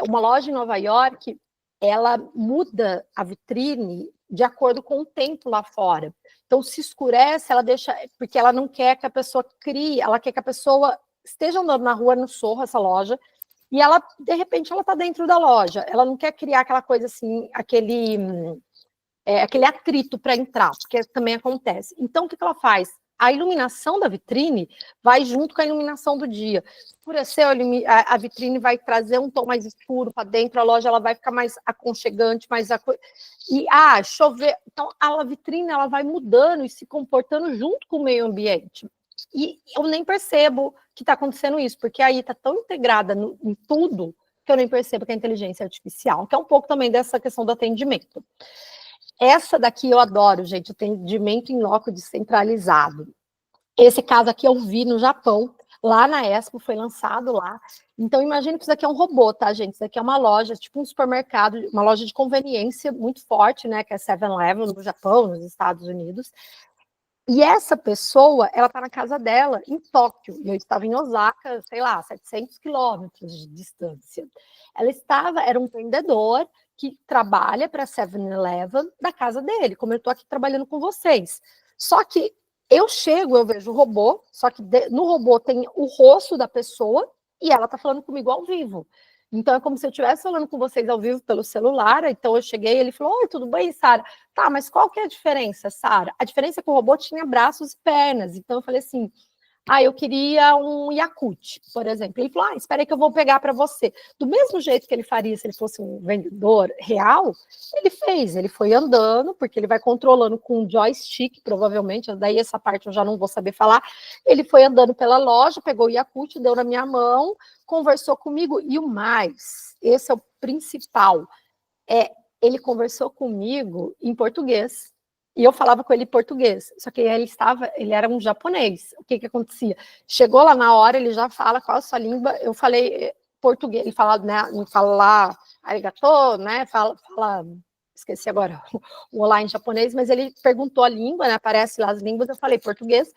Uma loja em Nova York, ela muda a vitrine de acordo com o tempo lá fora. Então, se escurece, ela deixa... Porque ela não quer que a pessoa crie, ela quer que a pessoa esteja andando na rua, no Sorro, essa loja, e ela, de repente, ela está dentro da loja. Ela não quer criar aquela coisa assim, aquele atrito para entrar, porque também acontece. Então, o que ela faz? A iluminação da vitrine vai junto com a iluminação do dia. Escureceu, a vitrine vai trazer um tom mais escuro para dentro, a loja ela vai ficar mais aconchegante, chover. Então, a vitrine ela vai mudando e se comportando junto com o meio ambiente. E eu nem percebo que está acontecendo isso, porque aí está tão integrada em tudo que eu nem percebo que é inteligência artificial, que é um pouco também dessa questão do atendimento. Essa daqui eu adoro, gente, atendimento em loco descentralizado. Esse caso aqui eu vi no Japão, lá na Expo, foi lançado lá. Então, imagine que isso aqui é um robô, tá, gente? Isso aqui é uma loja, tipo um supermercado, uma loja de conveniência muito forte, né, que é 7-Eleven no Japão, nos Estados Unidos. E essa pessoa, ela tá na casa dela, em Tóquio, e eu estava em Osaka, sei lá, 700 quilômetros de distância. Era um vendedor que trabalha para a 7-Eleven da casa dele, como eu estou aqui trabalhando com vocês. Só que eu vejo o robô, só que no robô tem o rosto da pessoa e ela está falando comigo ao vivo. Então, é como se eu estivesse falando com vocês ao vivo pelo celular. Então, eu cheguei e ele falou, oi, tudo bem, Sara? Tá, mas qual que é a diferença, Sara? A diferença é que o robô tinha braços e pernas. Então, eu falei assim, eu queria um Yakult, por exemplo. Ele falou, espera aí que eu vou pegar para você. Do mesmo jeito que ele faria se ele fosse um vendedor real, ele foi andando, porque ele vai controlando com um joystick, provavelmente, daí essa parte eu já não vou saber falar. Ele foi andando pela loja, pegou o Yakult, deu na minha mão, conversou comigo, e o mais, esse é o principal, ele conversou comigo em português. E eu falava com ele em português, só que ele era um japonês. O que acontecia? Chegou lá na hora, ele já fala qual a sua língua, eu falei português, ele fala, né, fala lá, arigato, né, esqueci agora o olá em japonês, mas ele perguntou a língua, né, aparece lá as línguas, eu falei português,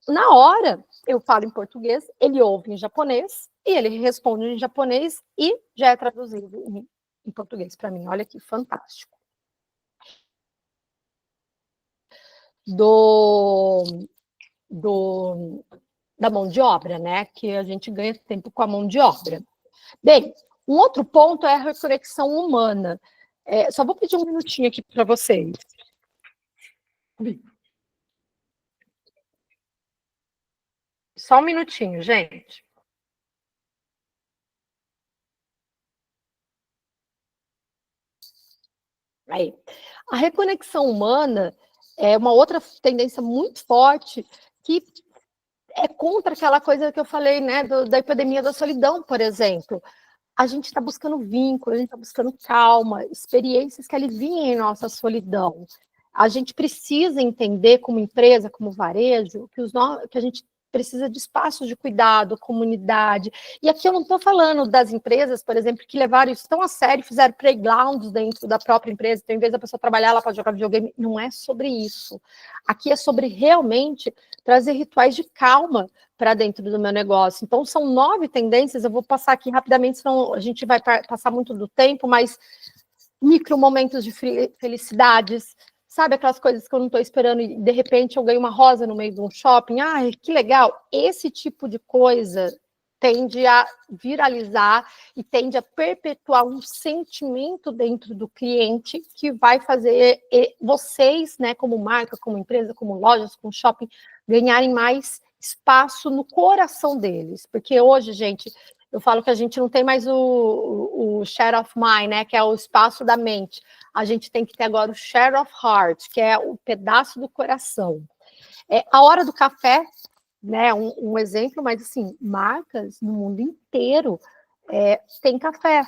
na hora, eu falo em português, ele ouve em japonês, e ele responde em japonês, e já é traduzido em português para mim. Olha que fantástico. Da mão de obra, né? Que a gente ganha tempo com a mão de obra. Bem, um outro ponto é a reconexão humana. Só vou pedir um minutinho aqui para vocês. Só um minutinho, gente. Aí. A reconexão humana é uma outra tendência muito forte que é contra aquela coisa que eu falei, né, da epidemia da solidão, por exemplo. A gente está buscando vínculo, a gente está buscando calma, experiências que aliviem nossa solidão. A gente precisa entender, como empresa, como varejo, que a gente precisa de espaços de cuidado, comunidade. E aqui eu não estou falando das empresas, por exemplo, que levaram isso tão a sério, fizeram playgrounds dentro da própria empresa, então, em vez da pessoa trabalhar, ela pode jogar videogame. Não é sobre isso. Aqui é sobre realmente trazer rituais de calma para dentro do meu negócio. Então, são 9 tendências, eu vou passar aqui rapidamente, senão a gente vai passar muito do tempo, mas micro momentos de felicidades, sabe aquelas coisas que eu não estou esperando e de repente eu ganho uma rosa no meio de um shopping? Ai, que legal! Esse tipo de coisa tende a viralizar e tende a perpetuar um sentimento dentro do cliente que vai fazer vocês, né, como marca, como empresa, como lojas, como shopping, ganharem mais espaço no coração deles. Porque hoje, gente, eu falo que a gente não tem mais o share of mind, né, que é o espaço da mente. A gente tem que ter agora o share of heart, que é o pedaço do coração. A hora do café, né, um exemplo, mas assim, marcas no mundo inteiro tem café.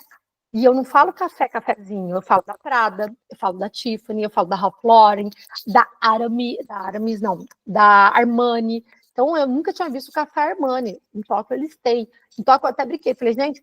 E eu não falo cafezinho, eu falo da Prada, eu falo da Tiffany, eu falo da Ralph Lauren, da Armani. Então, eu nunca tinha visto café Armani. Em Tóquio eles têm. Em Tóquio eu até brinquei. Falei, gente,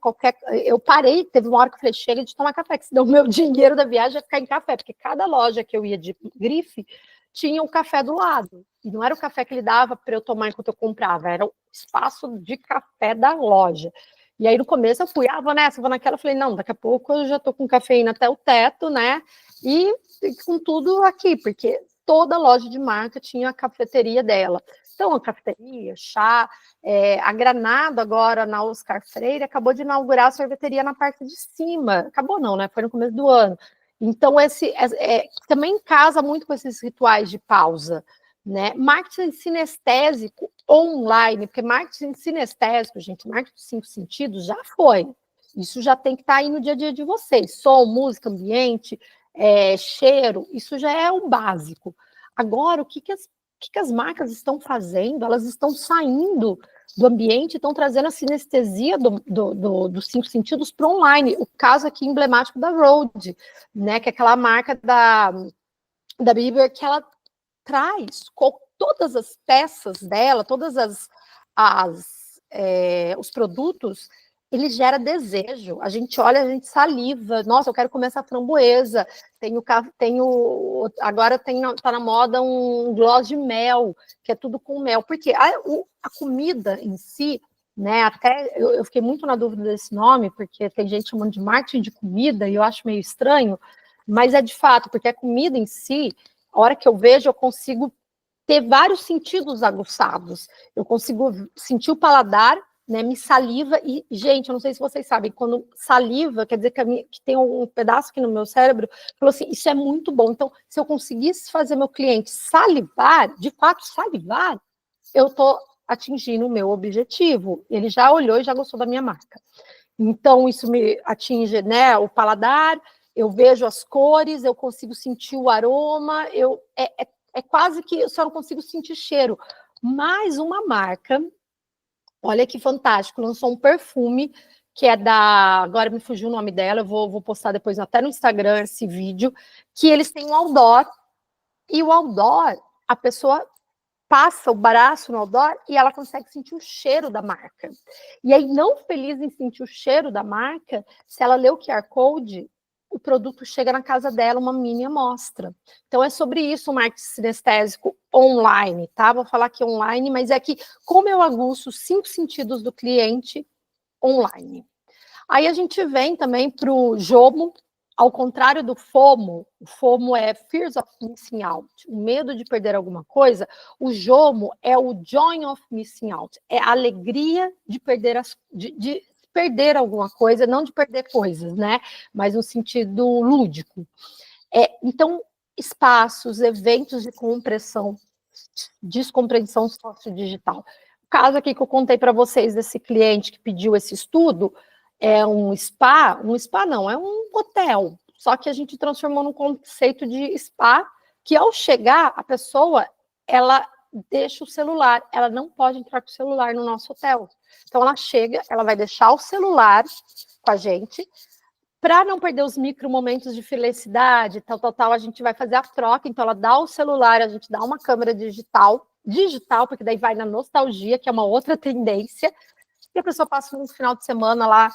eu parei, teve uma hora que eu falei, chega de tomar café, que senão o meu dinheiro da viagem ia ficar em café, porque cada loja que eu ia de grife tinha um café do lado. E não era o café que ele dava para eu tomar enquanto eu comprava, era o espaço de café da loja. E aí, no começo, eu fui, vou nessa, vou naquela. Eu falei, não, daqui a pouco eu já tô com cafeína até o teto, né? E com tudo aqui, porque toda loja de marca tinha a cafeteria dela. Então, a cafeteria, chá, a Granado agora, na Oscar Freire, acabou de inaugurar a sorveteria na parte de cima. Acabou não, né? Foi no começo do ano. Então, também casa muito com esses rituais de pausa, né? Marketing sinestésico online, porque marketing sinestésico, gente, marketing 5 sentidos já foi. Isso já tem que estar aí no dia a dia de vocês. Som, música, ambiente, cheiro, isso já é o básico. Agora, o que as marcas estão fazendo? Elas estão saindo do ambiente, estão trazendo a sinestesia dos 5 sentidos para online. O caso aqui emblemático da Rode, né, que é aquela marca da Bieber, que ela traz todas as peças dela, todas os produtos, ele gera desejo. A gente olha, a gente saliva. Nossa, eu quero comer essa framboesa. Agora está na moda um gloss de mel, que é tudo com mel. Porque a comida em si, né? Até eu fiquei muito na dúvida desse nome, porque tem gente chamando de marketing de comida, e eu acho meio estranho, mas é de fato, porque a comida em si, a hora que eu vejo, eu consigo ter vários sentidos aguçados. Eu consigo sentir o paladar, né, me saliva, e, gente, eu não sei se vocês sabem, quando saliva, quer dizer que tem um pedaço aqui no meu cérebro, falou assim, isso é muito bom. Então, se eu conseguisse fazer meu cliente salivar, de fato salivar, eu estou atingindo o meu objetivo. Ele já olhou e já gostou da minha marca. Então, isso me atinge, né, o paladar, eu vejo as cores, eu consigo sentir o aroma, é quase que eu só não consigo sentir cheiro. Mas uma marca, olha que fantástico, lançou um perfume que é agora me fugiu o nome dela, eu vou postar depois até no Instagram esse vídeo, que eles têm um outdoor, e o outdoor, a pessoa passa o braço no outdoor e ela consegue sentir o cheiro da marca. E aí, não feliz em sentir o cheiro da marca, se ela lê o QR Code, o produto chega na casa dela, uma mini amostra. Então, é sobre isso o marketing sinestésico online, tá? Vou falar aqui online, mas é que como eu aguço os 5 sentidos do cliente online. Aí a gente vem também para o JOMO, ao contrário do FOMO, o FOMO é Fears of Missing Out, o medo de perder alguma coisa, o JOMO é o Joy of Missing Out, é a alegria de perder, de perder alguma coisa, não de perder coisas, né? Mas no sentido lúdico. Então, espaços, eventos de descompreensão sociodigital. O caso aqui que eu contei para vocês desse cliente que pediu esse estudo, é um spa não, é um hotel, só que a gente transformou num conceito de spa, que ao chegar, a pessoa, ela deixa o celular, ela não pode entrar com o celular no nosso hotel. Então ela chega, ela vai deixar o celular com a gente, para não perder os micro momentos de felicidade, tal, a gente vai fazer a troca, então ela dá o celular, a gente dá uma câmera digital, porque daí vai na nostalgia, que é uma outra tendência, e a pessoa passa um final de semana lá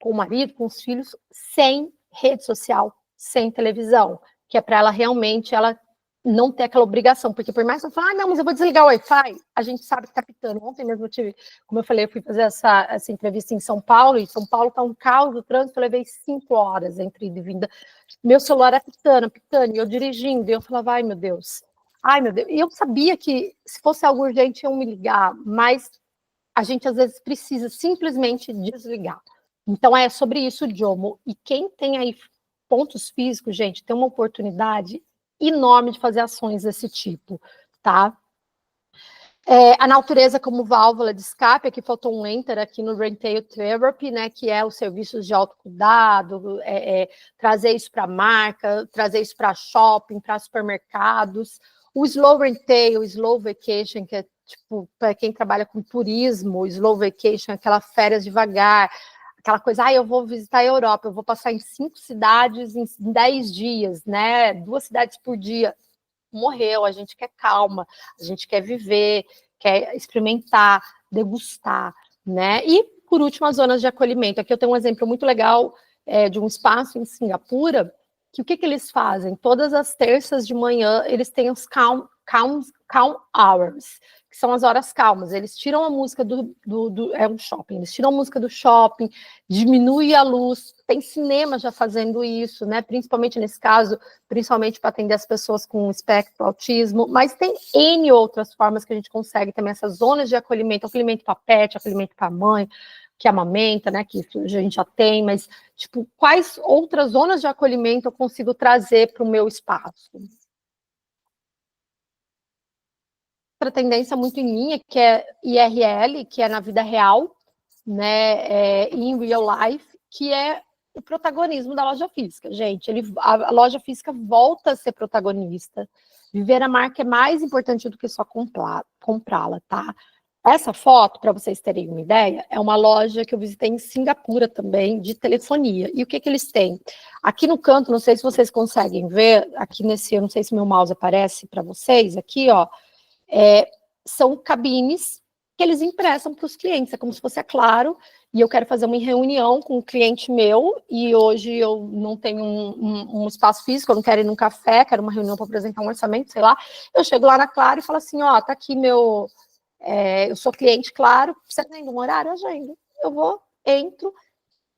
com o marido, com os filhos, sem rede social, sem televisão, que é para ela realmente não ter aquela obrigação, porque por mais que eu fale, não, mas eu vou desligar o Wi-Fi, a gente sabe que está pitando. Ontem mesmo eu tive, como eu falei, eu fui fazer essa entrevista em São Paulo, e São Paulo está um caos, o trânsito, eu levei 5 horas entre ida e vinda. Meu celular é pitando, e eu dirigindo, e eu falava, ai meu Deus, e eu sabia que se fosse algo urgente iam me ligar, mas a gente às vezes precisa simplesmente desligar. Então é sobre isso, Jomo. E quem tem aí pontos físicos, gente, tem uma oportunidade enorme de fazer ações desse tipo, tá? A natureza como válvula de escape, aqui faltou um enter aqui no Retail Therapy, né, que é os serviços de autocuidado, trazer isso para a marca, trazer isso para shopping, para supermercados. O Slow Retail, Slow Vacation, que é tipo, para quem trabalha com turismo, Slow Vacation, aquela férias devagar, aquela coisa, eu vou visitar a Europa, eu vou passar em 5 cidades em 10 dias, né? 2 cidades por dia. Morreu, a gente quer calma, a gente quer viver, quer experimentar, degustar, né? E, por último, as zonas de acolhimento. Aqui eu tenho um exemplo muito legal de um espaço em Singapura, que o que eles fazem? Todas as terças de manhã, eles têm os calm hours, que são as horas calmas. Eles tiram a música é um shopping, eles tiram a música do shopping, diminui a luz, tem cinema já fazendo isso, né? Principalmente nesse caso, principalmente para atender as pessoas com espectro autismo, mas tem N outras formas que a gente consegue também, essas zonas de acolhimento para pet, acolhimento para mãe, que amamenta, né? Que a gente já tem, mas, tipo, quais outras zonas de acolhimento eu consigo trazer para o meu espaço? Outra tendência muito em linha, que é IRL, que é na vida real, né, in real life, que é o protagonismo da loja física, gente. A loja física volta a ser protagonista. Viver a marca é mais importante do que só comprá-la, tá? Essa foto, para vocês terem uma ideia, é uma loja que eu visitei em Singapura também, de telefonia. E o que eles têm? Aqui no canto, não sei se vocês conseguem ver, aqui eu não sei se meu mouse aparece para vocês, aqui, ó, são cabines que eles emprestam para os clientes, é como se fosse a Claro, e eu quero fazer uma reunião com um cliente meu, e hoje eu não tenho um espaço físico, eu não quero ir num café, quero uma reunião para apresentar um orçamento, sei lá, eu chego lá na Claro e falo assim, ó, tá aqui eu sou cliente, Claro, você tem um horário? Agenda. Eu vou, entro,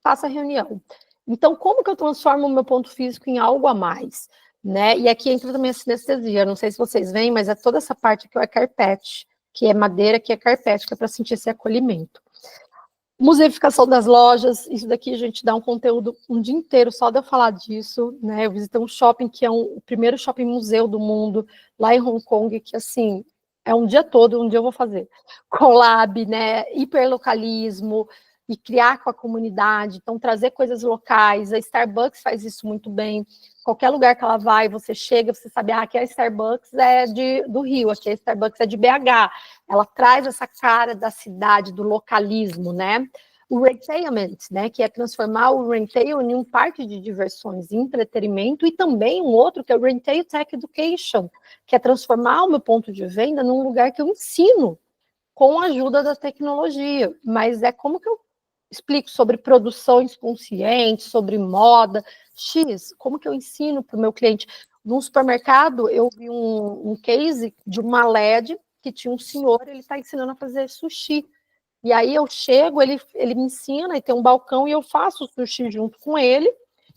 faço a reunião. Então, como que eu transformo o meu ponto físico em algo a mais? Né? E aqui entra também a sinestesia, não sei se vocês veem, mas é toda essa parte aqui é carpete, que é madeira, que é carpete, que é para sentir esse acolhimento. Museificação das lojas, isso daqui a gente dá um conteúdo um dia inteiro só de eu falar disso, né? Eu visitei um shopping que é o primeiro shopping museu do mundo, lá em Hong Kong, que assim, é um dia todo, um dia eu vou fazer. Collab, né? Hiperlocalismo, e criar com a comunidade, então trazer coisas locais, a Starbucks faz isso muito bem, qualquer lugar que ela vai, você chega, você sabe, aqui a Starbucks é do Rio, aqui a Starbucks é de BH, ela traz essa cara da cidade, do localismo, né? O retailment, né, que é transformar o retail em um parque de diversões e entretenimento, e também um outro que é o Retail Tech Education, que é transformar o meu ponto de venda num lugar que eu ensino com a ajuda da tecnologia, mas é como que eu explico sobre produções conscientes, sobre moda, X, como que eu ensino para o meu cliente? Num supermercado, eu vi um case de uma LED que tinha um senhor, ele está ensinando a fazer sushi. E aí eu chego, ele me ensina, e tem um balcão, e eu faço o sushi junto com ele,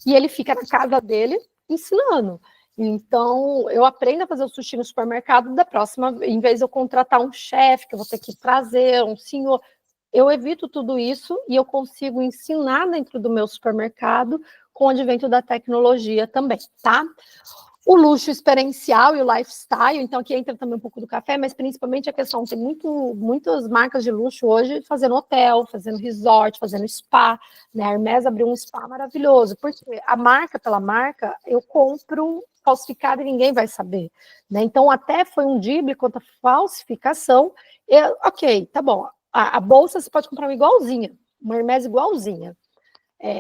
e ele fica na casa dele ensinando. Então, eu aprendo a fazer o sushi no supermercado, da próxima, em vez de eu contratar um chefe, que eu vou ter que trazer, um senhor, eu evito tudo isso e eu consigo ensinar dentro do meu supermercado com o advento da tecnologia também, tá? O luxo experiencial e o lifestyle, então aqui entra também um pouco do café, mas principalmente a questão, tem muitas marcas de luxo hoje fazendo hotel, fazendo resort, fazendo spa, né? A Hermès abriu um spa maravilhoso, porque a marca pela marca, eu compro falsificado e ninguém vai saber, né? Então até foi um drible contra a falsificação, ok, tá bom, a bolsa você pode comprar uma igualzinha, uma Hermès igualzinha,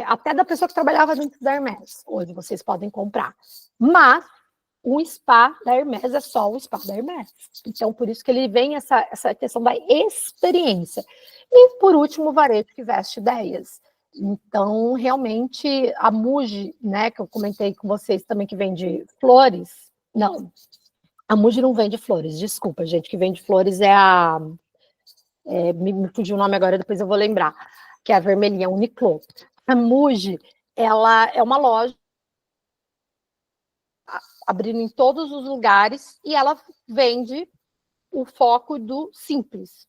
até da pessoa que trabalhava dentro da Hermès, hoje vocês podem comprar, mas o spa da Hermès é só o spa da Hermès. Então, por isso que ele vem essa questão da experiência. E, por último, o varejo que veste ideias. Então, realmente, a Muji, né, que eu comentei com vocês também, que vende flores, não, a Muji não vende flores, desculpa, gente, que vende flores me fugiu o nome agora, depois eu vou lembrar, que é a vermelhinha, Uniqlo. A Muji, ela é uma loja abrindo em todos os lugares, e ela vende o foco do simples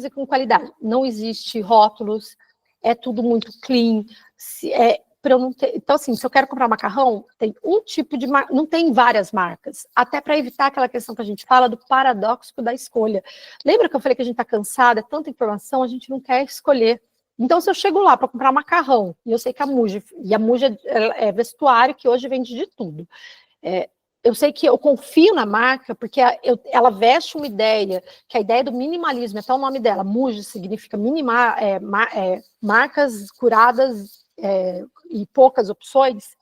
e com qualidade. Não existe rótulos, é tudo muito clean. Para eu não ter... Então, assim, se eu quero comprar macarrão, tem um tipo de marca, não tem várias marcas, até para evitar aquela questão que a gente fala do paradoxo da escolha. Lembra que eu falei que a gente está cansada, é tanta informação, a gente não quer escolher. Então, se eu chego lá para comprar macarrão, e eu sei que a Muji é vestuário, que hoje vende de tudo. Eu sei que eu confio na marca, porque ela veste uma ideia, que a ideia do minimalismo, até o nome dela, Muji, significa marcas curadas e poucas opções.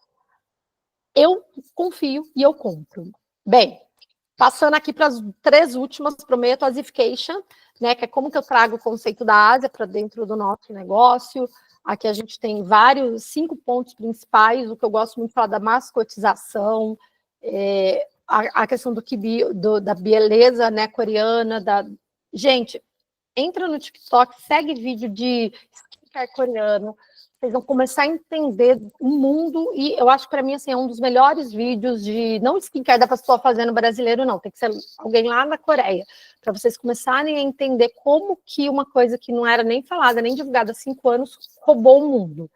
Eu confio e eu compro. Bem, passando aqui para as 3 últimas, prometo, a Zification, né, que é como que eu trago o conceito da Ásia para dentro do nosso negócio. Aqui a gente tem 5 pontos principais, o que eu gosto muito de falar da mascotização, a questão da beleza, né, coreana. Gente, entra no TikTok, segue vídeo de skincare coreano, vocês vão começar a entender o mundo, e eu acho que para mim assim, é um dos melhores vídeos de, não skincare da pessoa fazendo brasileiro, não, tem que ser alguém lá na Coreia, para vocês começarem a entender como que uma coisa que não era nem falada, nem divulgada há 5 anos, roubou o mundo,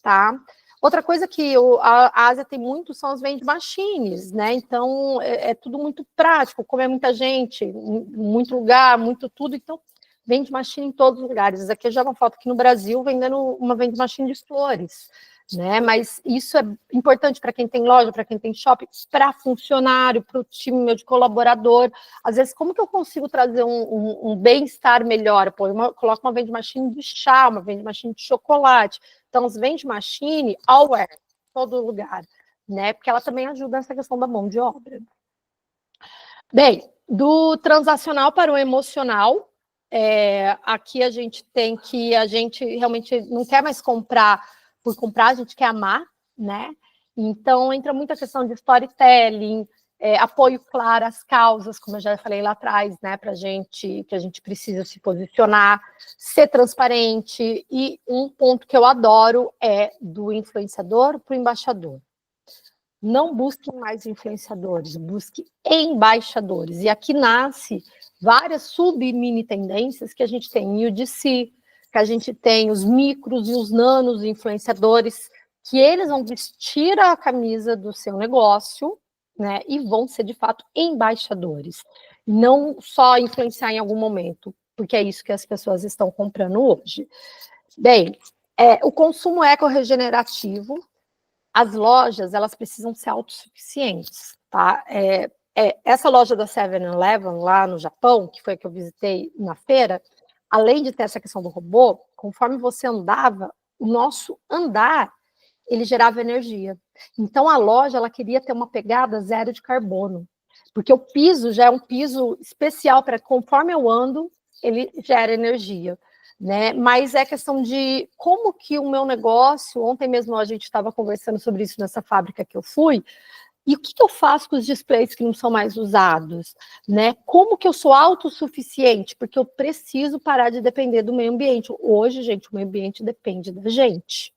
tá? Outra coisa que a Ásia tem muito são as vending machines, né? Então, é tudo muito prático, como é muita gente, muito lugar, muito tudo, então, vending machine em todos os lugares. Isso aqui já é uma foto aqui no Brasil, vendendo uma vending machine de flores, né? Mas isso é importante para quem tem loja, para quem tem shopping, para funcionário, para o time meu de colaborador. Às vezes, como que eu consigo trazer um bem-estar melhor? Pô, eu coloco uma vending machine de chá, uma vending machine de chocolate. Então, os vending machine, all-wear, todo lugar, né? Porque ela também ajuda nessa questão da mão de obra. Bem, do transacional para o emocional, aqui a gente tem que a gente realmente não quer mais comprar por comprar, a gente quer amar, né? Então, entra muita questão de storytelling, apoio claro às causas, como eu já falei lá atrás, né, para gente, que a gente precisa se posicionar, ser transparente, e um ponto que eu adoro é do influenciador para o embaixador. Não busque mais influenciadores, busque embaixadores. E aqui nasce várias sub-mini tendências que a gente tem em UGC, que a gente tem os micros e os nanos influenciadores, que eles vão vestir a camisa do seu negócio, né, e vão ser, de fato, embaixadores. Não só influenciar em algum momento, porque é isso que as pessoas estão comprando hoje. Bem, o consumo eco-regenerativo, as lojas, elas precisam ser autossuficientes, tá? Essa loja da 7-Eleven, lá no Japão, que foi a que eu visitei na feira, além de ter essa questão do robô, conforme você andava, o nosso andar, ele gerava energia. Então, a loja, ela queria ter uma pegada 0 de carbono, porque o piso já é um piso especial para, conforme eu ando, ele gera energia, né? Mas é questão de como que o meu negócio, ontem mesmo a gente estava conversando sobre isso nessa fábrica que eu fui, e o que eu faço com os displays que não são mais usados, né? Como que eu sou autossuficiente? Porque eu preciso parar de depender do meio ambiente. Hoje, gente, o meio ambiente depende da gente.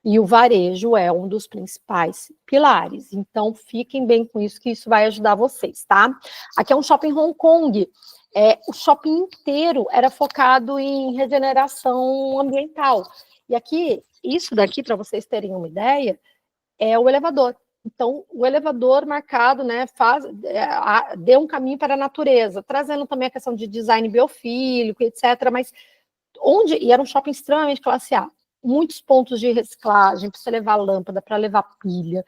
E o varejo é um dos principais pilares. Então, fiquem bem com isso, que isso vai ajudar vocês, tá? Aqui é um shopping em Hong Kong. O shopping inteiro era focado em regeneração ambiental. E aqui, isso daqui, para vocês terem uma ideia, é o elevador. Então, o elevador marcado, né, deu um caminho para a natureza, trazendo também a questão de design biofílico, etc. Mas e era um shopping extremamente classe A, muitos pontos de reciclagem, para você levar lâmpada, para levar pilha,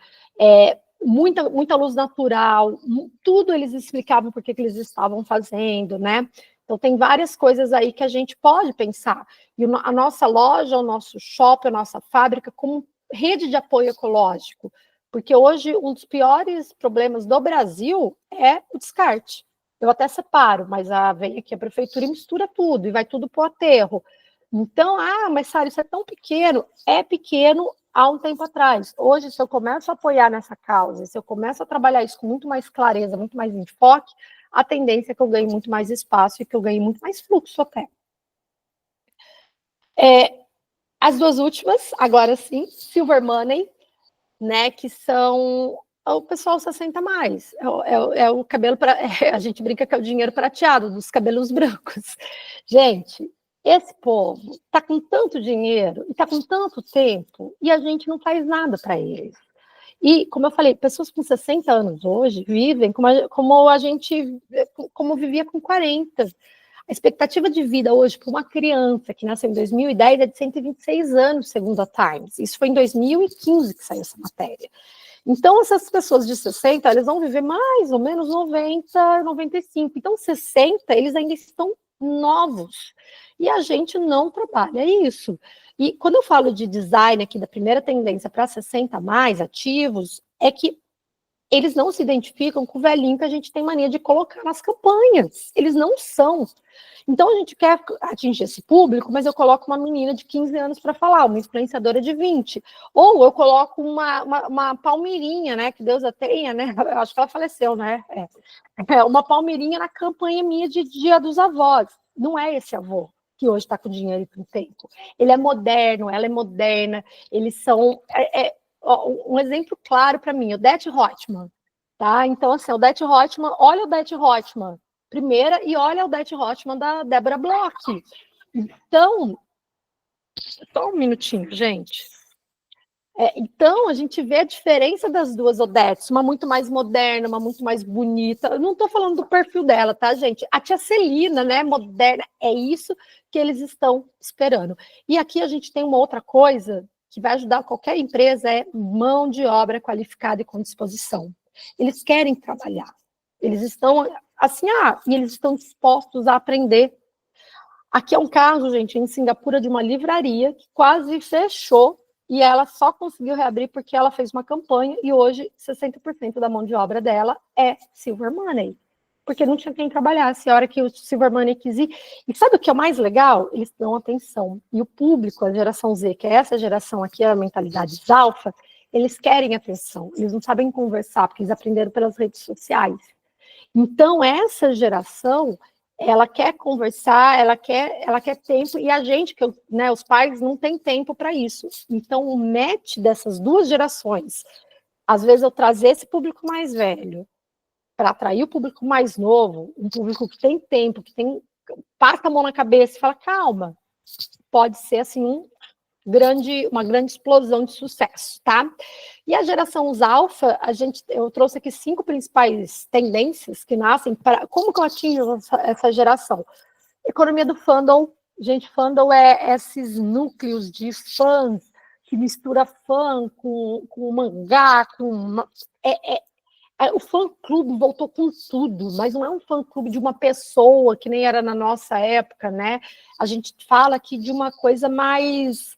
muita luz natural, tudo eles explicavam por que eles estavam fazendo, né? Então, tem várias coisas aí que a gente pode pensar. E a nossa loja, o nosso shopping, a nossa fábrica, como rede de apoio ecológico, porque hoje um dos piores problemas do Brasil é o descarte. Eu até separo, mas vem aqui a prefeitura e mistura tudo, e vai tudo para o aterro. Então, mas Sara, isso é tão pequeno. É pequeno há um tempo atrás. Hoje, se eu começo a apoiar nessa causa, se eu começo a trabalhar isso com muito mais clareza, muito mais enfoque, a tendência é que eu ganhe muito mais espaço e que eu ganhe muito mais fluxo até. As duas últimas, agora sim, Silver Money, né, que são o pessoal 60 mais, é o cabelo, a gente brinca que é o dinheiro prateado, dos cabelos brancos. Gente, esse povo está com tanto dinheiro, e está com tanto tempo, e a gente não faz nada para eles. E, como eu falei, pessoas com 60 anos hoje vivem como a gente, como vivia com 40. A expectativa de vida hoje para uma criança que nasceu em 2010 é de 126 anos, segundo a Times. Isso foi em 2015 que saiu essa matéria. Então, essas pessoas de 60, eles vão viver mais ou menos 90, 95. Então, 60, eles ainda estão novos. E a gente não trabalha isso. E quando eu falo de design aqui, da primeira tendência para 60 mais ativos, é que eles não se identificam com o velhinho que a gente tem mania de colocar nas campanhas. Eles não são. Então, a gente quer atingir esse público, mas eu coloco uma menina de 15 anos para falar, uma influenciadora de 20. Ou eu coloco uma palmeirinha, né? Que Deus a tenha, né? Eu acho que ela faleceu, né? Uma palmeirinha na campanha minha de Dia dos Avós. Não é esse avô que hoje está com dinheiro e com tempo. Ele é moderno, ela é moderna, eles são... um exemplo claro para mim, o Det Hotman, tá? Então, assim, o Det Hotman, olha o Det Hotman, primeira, e olha o Det Hotman da Débora Bloch. Então, só um minutinho, gente. Então, a gente vê a diferença das duas Odetes, uma muito mais moderna, uma muito mais bonita. Eu não estou falando do perfil dela, tá, gente? A tia Celina, né, moderna, é isso que eles estão esperando. E aqui a gente tem uma outra coisa que vai ajudar qualquer empresa, é mão de obra qualificada e com disposição. Eles querem trabalhar. Eles estão, assim, e eles estão dispostos a aprender. Aqui é um caso, gente, em Singapura, de uma livraria que quase fechou, e ela só conseguiu reabrir porque ela fez uma campanha, e hoje 60% da mão de obra dela é Silver Money, porque não tinha quem trabalhasse, a hora que o Silver Money quis ir. E sabe o que é o mais legal? Eles dão atenção, e o público, a geração Z, que é essa geração aqui, a mentalidade alfa, eles querem atenção, eles não sabem conversar, porque eles aprenderam pelas redes sociais. Então, essa geração, ela quer conversar, ela quer tempo, e a gente, né, os pais, não tem tempo para isso. Então, o match dessas duas gerações, às vezes eu trazer esse público mais velho para atrair o público mais novo, um público que tem tempo, passa a mão na cabeça e fala, calma, pode ser assim uma grande explosão de sucesso, tá? E a geração alfa, eu trouxe aqui 5 principais tendências que nascem para como que eu atingo essa geração. Economia do fandom, gente, fandom é esses núcleos de fãs que mistura fã com mangá, o fã-clube voltou com tudo, mas não é um fã-clube de uma pessoa, que nem era na nossa época, né? A gente fala aqui de uma coisa mais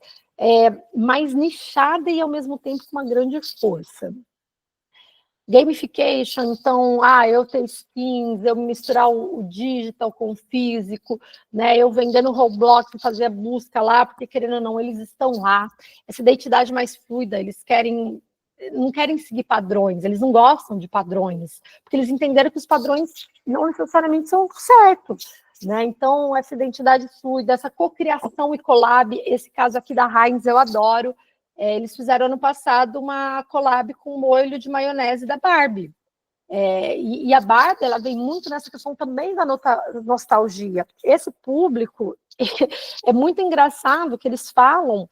nichada e, ao mesmo tempo, com uma grande força. Gamification, então, eu ter skins, eu misturar o digital com o físico, né? Eu vendendo Roblox, fazer a busca lá, porque querendo ou não, eles estão lá. Essa identidade mais fluida, eles não querem seguir padrões, eles não gostam de padrões, porque eles entenderam que os padrões não necessariamente são certos, né? Então, essa identidade fluida, essa cocriação e collab, esse caso aqui da Heinz eu adoro. Eles fizeram ano passado uma collab com o molho de maionese da Barbie. E a Barbie, ela vem muito nessa questão também da nostalgia. Esse público, é muito engraçado que eles falam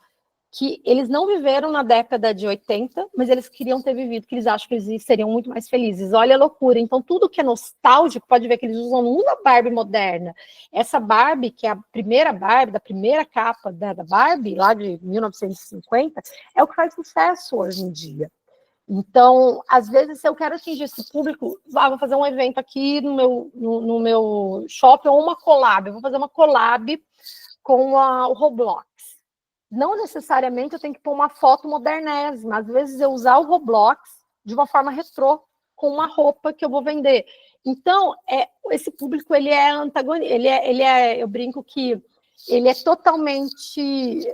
que eles não viveram na década de 80, mas eles queriam ter vivido, que eles acham que eles seriam muito mais felizes. Olha a loucura. Então, tudo que é nostálgico, pode ver que eles usam muito a Barbie moderna. Essa Barbie, que é a primeira Barbie, da primeira capa da Barbie, lá de 1950, é o que faz sucesso hoje em dia. Então, às vezes, se eu quero atingir esse público, vou fazer um evento aqui no meu shopping, ou uma collab. Eu vou fazer uma collab com o Roblox. Não necessariamente eu tenho que pôr uma foto modernésima. Às vezes eu usar o Roblox de uma forma retrô, com uma roupa que eu vou vender. Então, esse público, ele é antagonista, eu brinco que ele é totalmente,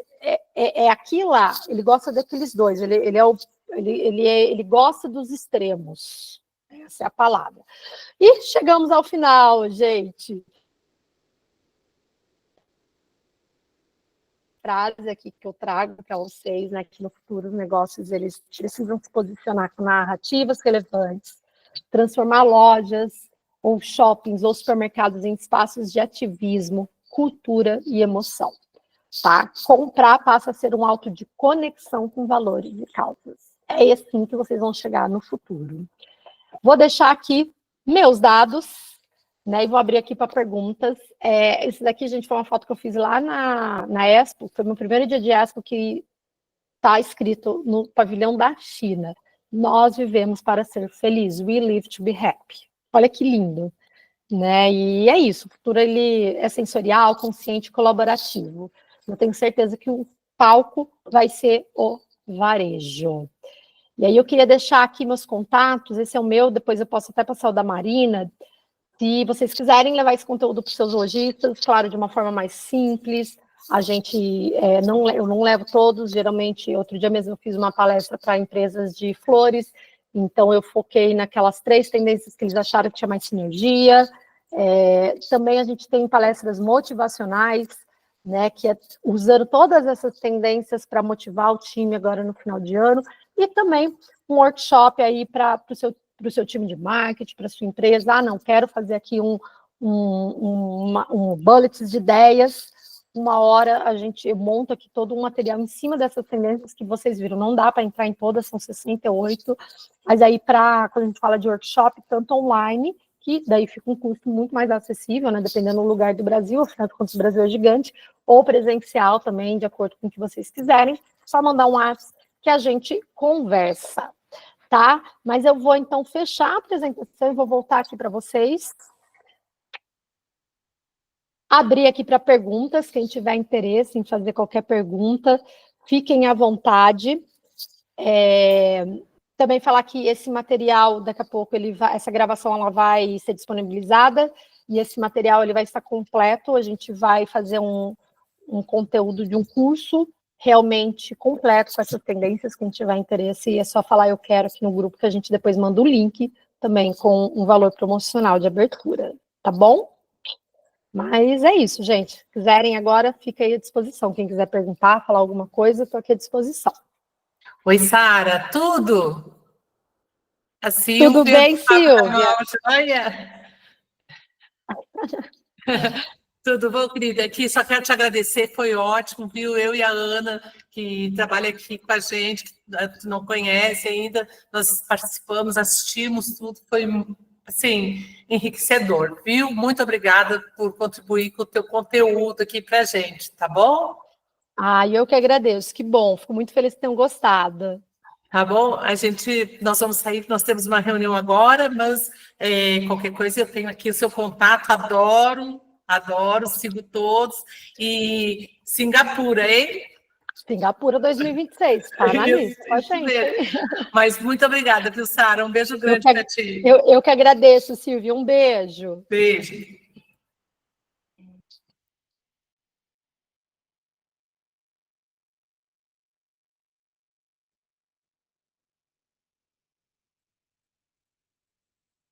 aqui lá, ele gosta daqueles dois, ele gosta dos extremos, essa é a palavra. E chegamos ao final, gente. Frase aqui que eu trago para vocês, né, que no futuro os negócios eles precisam se posicionar com narrativas relevantes, transformar lojas ou shoppings ou supermercados em espaços de ativismo, cultura e emoção. Tá? Comprar passa a ser um ato de conexão com valores e causas. É assim que vocês vão chegar no futuro. Vou deixar aqui meus dados, né, e vou abrir aqui para perguntas. Esse daqui, gente, foi uma foto que eu fiz lá na Expo, foi meu primeiro dia de Expo, que está escrito no pavilhão da China: nós vivemos para ser felizes, we live to be happy. Olha que lindo, né? E é isso, o futuro ele é sensorial, consciente, colaborativo. Eu tenho certeza que o palco vai ser o varejo. E aí eu queria deixar aqui meus contatos, esse é o meu, depois eu posso até passar o da Marina. Se vocês quiserem levar esse conteúdo para os seus lojistas, claro, de uma forma mais simples, eu não levo todos, geralmente, outro dia mesmo eu fiz uma palestra para empresas de flores, então eu foquei naquelas 3 tendências que eles acharam que tinha mais sinergia. Também a gente tem palestras motivacionais, né, que é usando todas essas tendências para motivar o time agora no final de ano, e também um workshop aí para o seu time de marketing, para a sua empresa. Não, quero fazer aqui um bullets de ideias. Uma hora a gente monta aqui todo um material em cima dessas tendências que vocês viram. Não dá para entrar em todas, são 68, mas aí quando a gente fala de workshop, tanto online, que daí fica um custo muito mais acessível, né, dependendo do lugar do Brasil, afinal de contas o Brasil é gigante, ou presencial também, de acordo com o que vocês quiserem, só mandar um WhatsApp que a gente conversa. Tá? Mas eu vou, então, fechar a apresentação e vou voltar aqui para vocês. Abrir aqui para perguntas, quem tiver interesse em fazer qualquer pergunta, fiquem à vontade. Também falar que esse material, daqui a pouco, essa gravação ela vai ser disponibilizada, e esse material ele vai estar completo, a gente vai fazer um conteúdo de um curso realmente completo com essas tendências. Quem tiver interesse, é só falar eu quero aqui no grupo, que a gente depois manda o link também com um valor promocional de abertura, tá bom? Mas é isso, gente. Se quiserem agora, fica aí à disposição. Quem quiser perguntar, falar alguma coisa, estou aqui à disposição. Oi, Sara, tudo? A Silvia. Tudo bem, Silvia? Joia? Tudo bom, querida? Aqui só quero te agradecer, foi ótimo, viu? Eu e a Ana, que trabalha aqui com a gente, que não conhece ainda, nós participamos, assistimos tudo, foi, assim, enriquecedor, viu? Muito obrigada por contribuir com o teu conteúdo aqui para a gente, tá bom? Eu que agradeço, que bom, fico muito feliz que tenham gostado. Tá bom? Nós vamos sair, nós temos uma reunião agora, mas qualquer coisa eu tenho aqui o seu contato, adoro, sigo todos. E Singapura, hein? Singapura 2026, tá na lista com a Isso gente. mesmo. Mas muito obrigada, viu, Sara? Um beijo grande para ti. Eu que agradeço, Silvia. Um beijo. Beijo.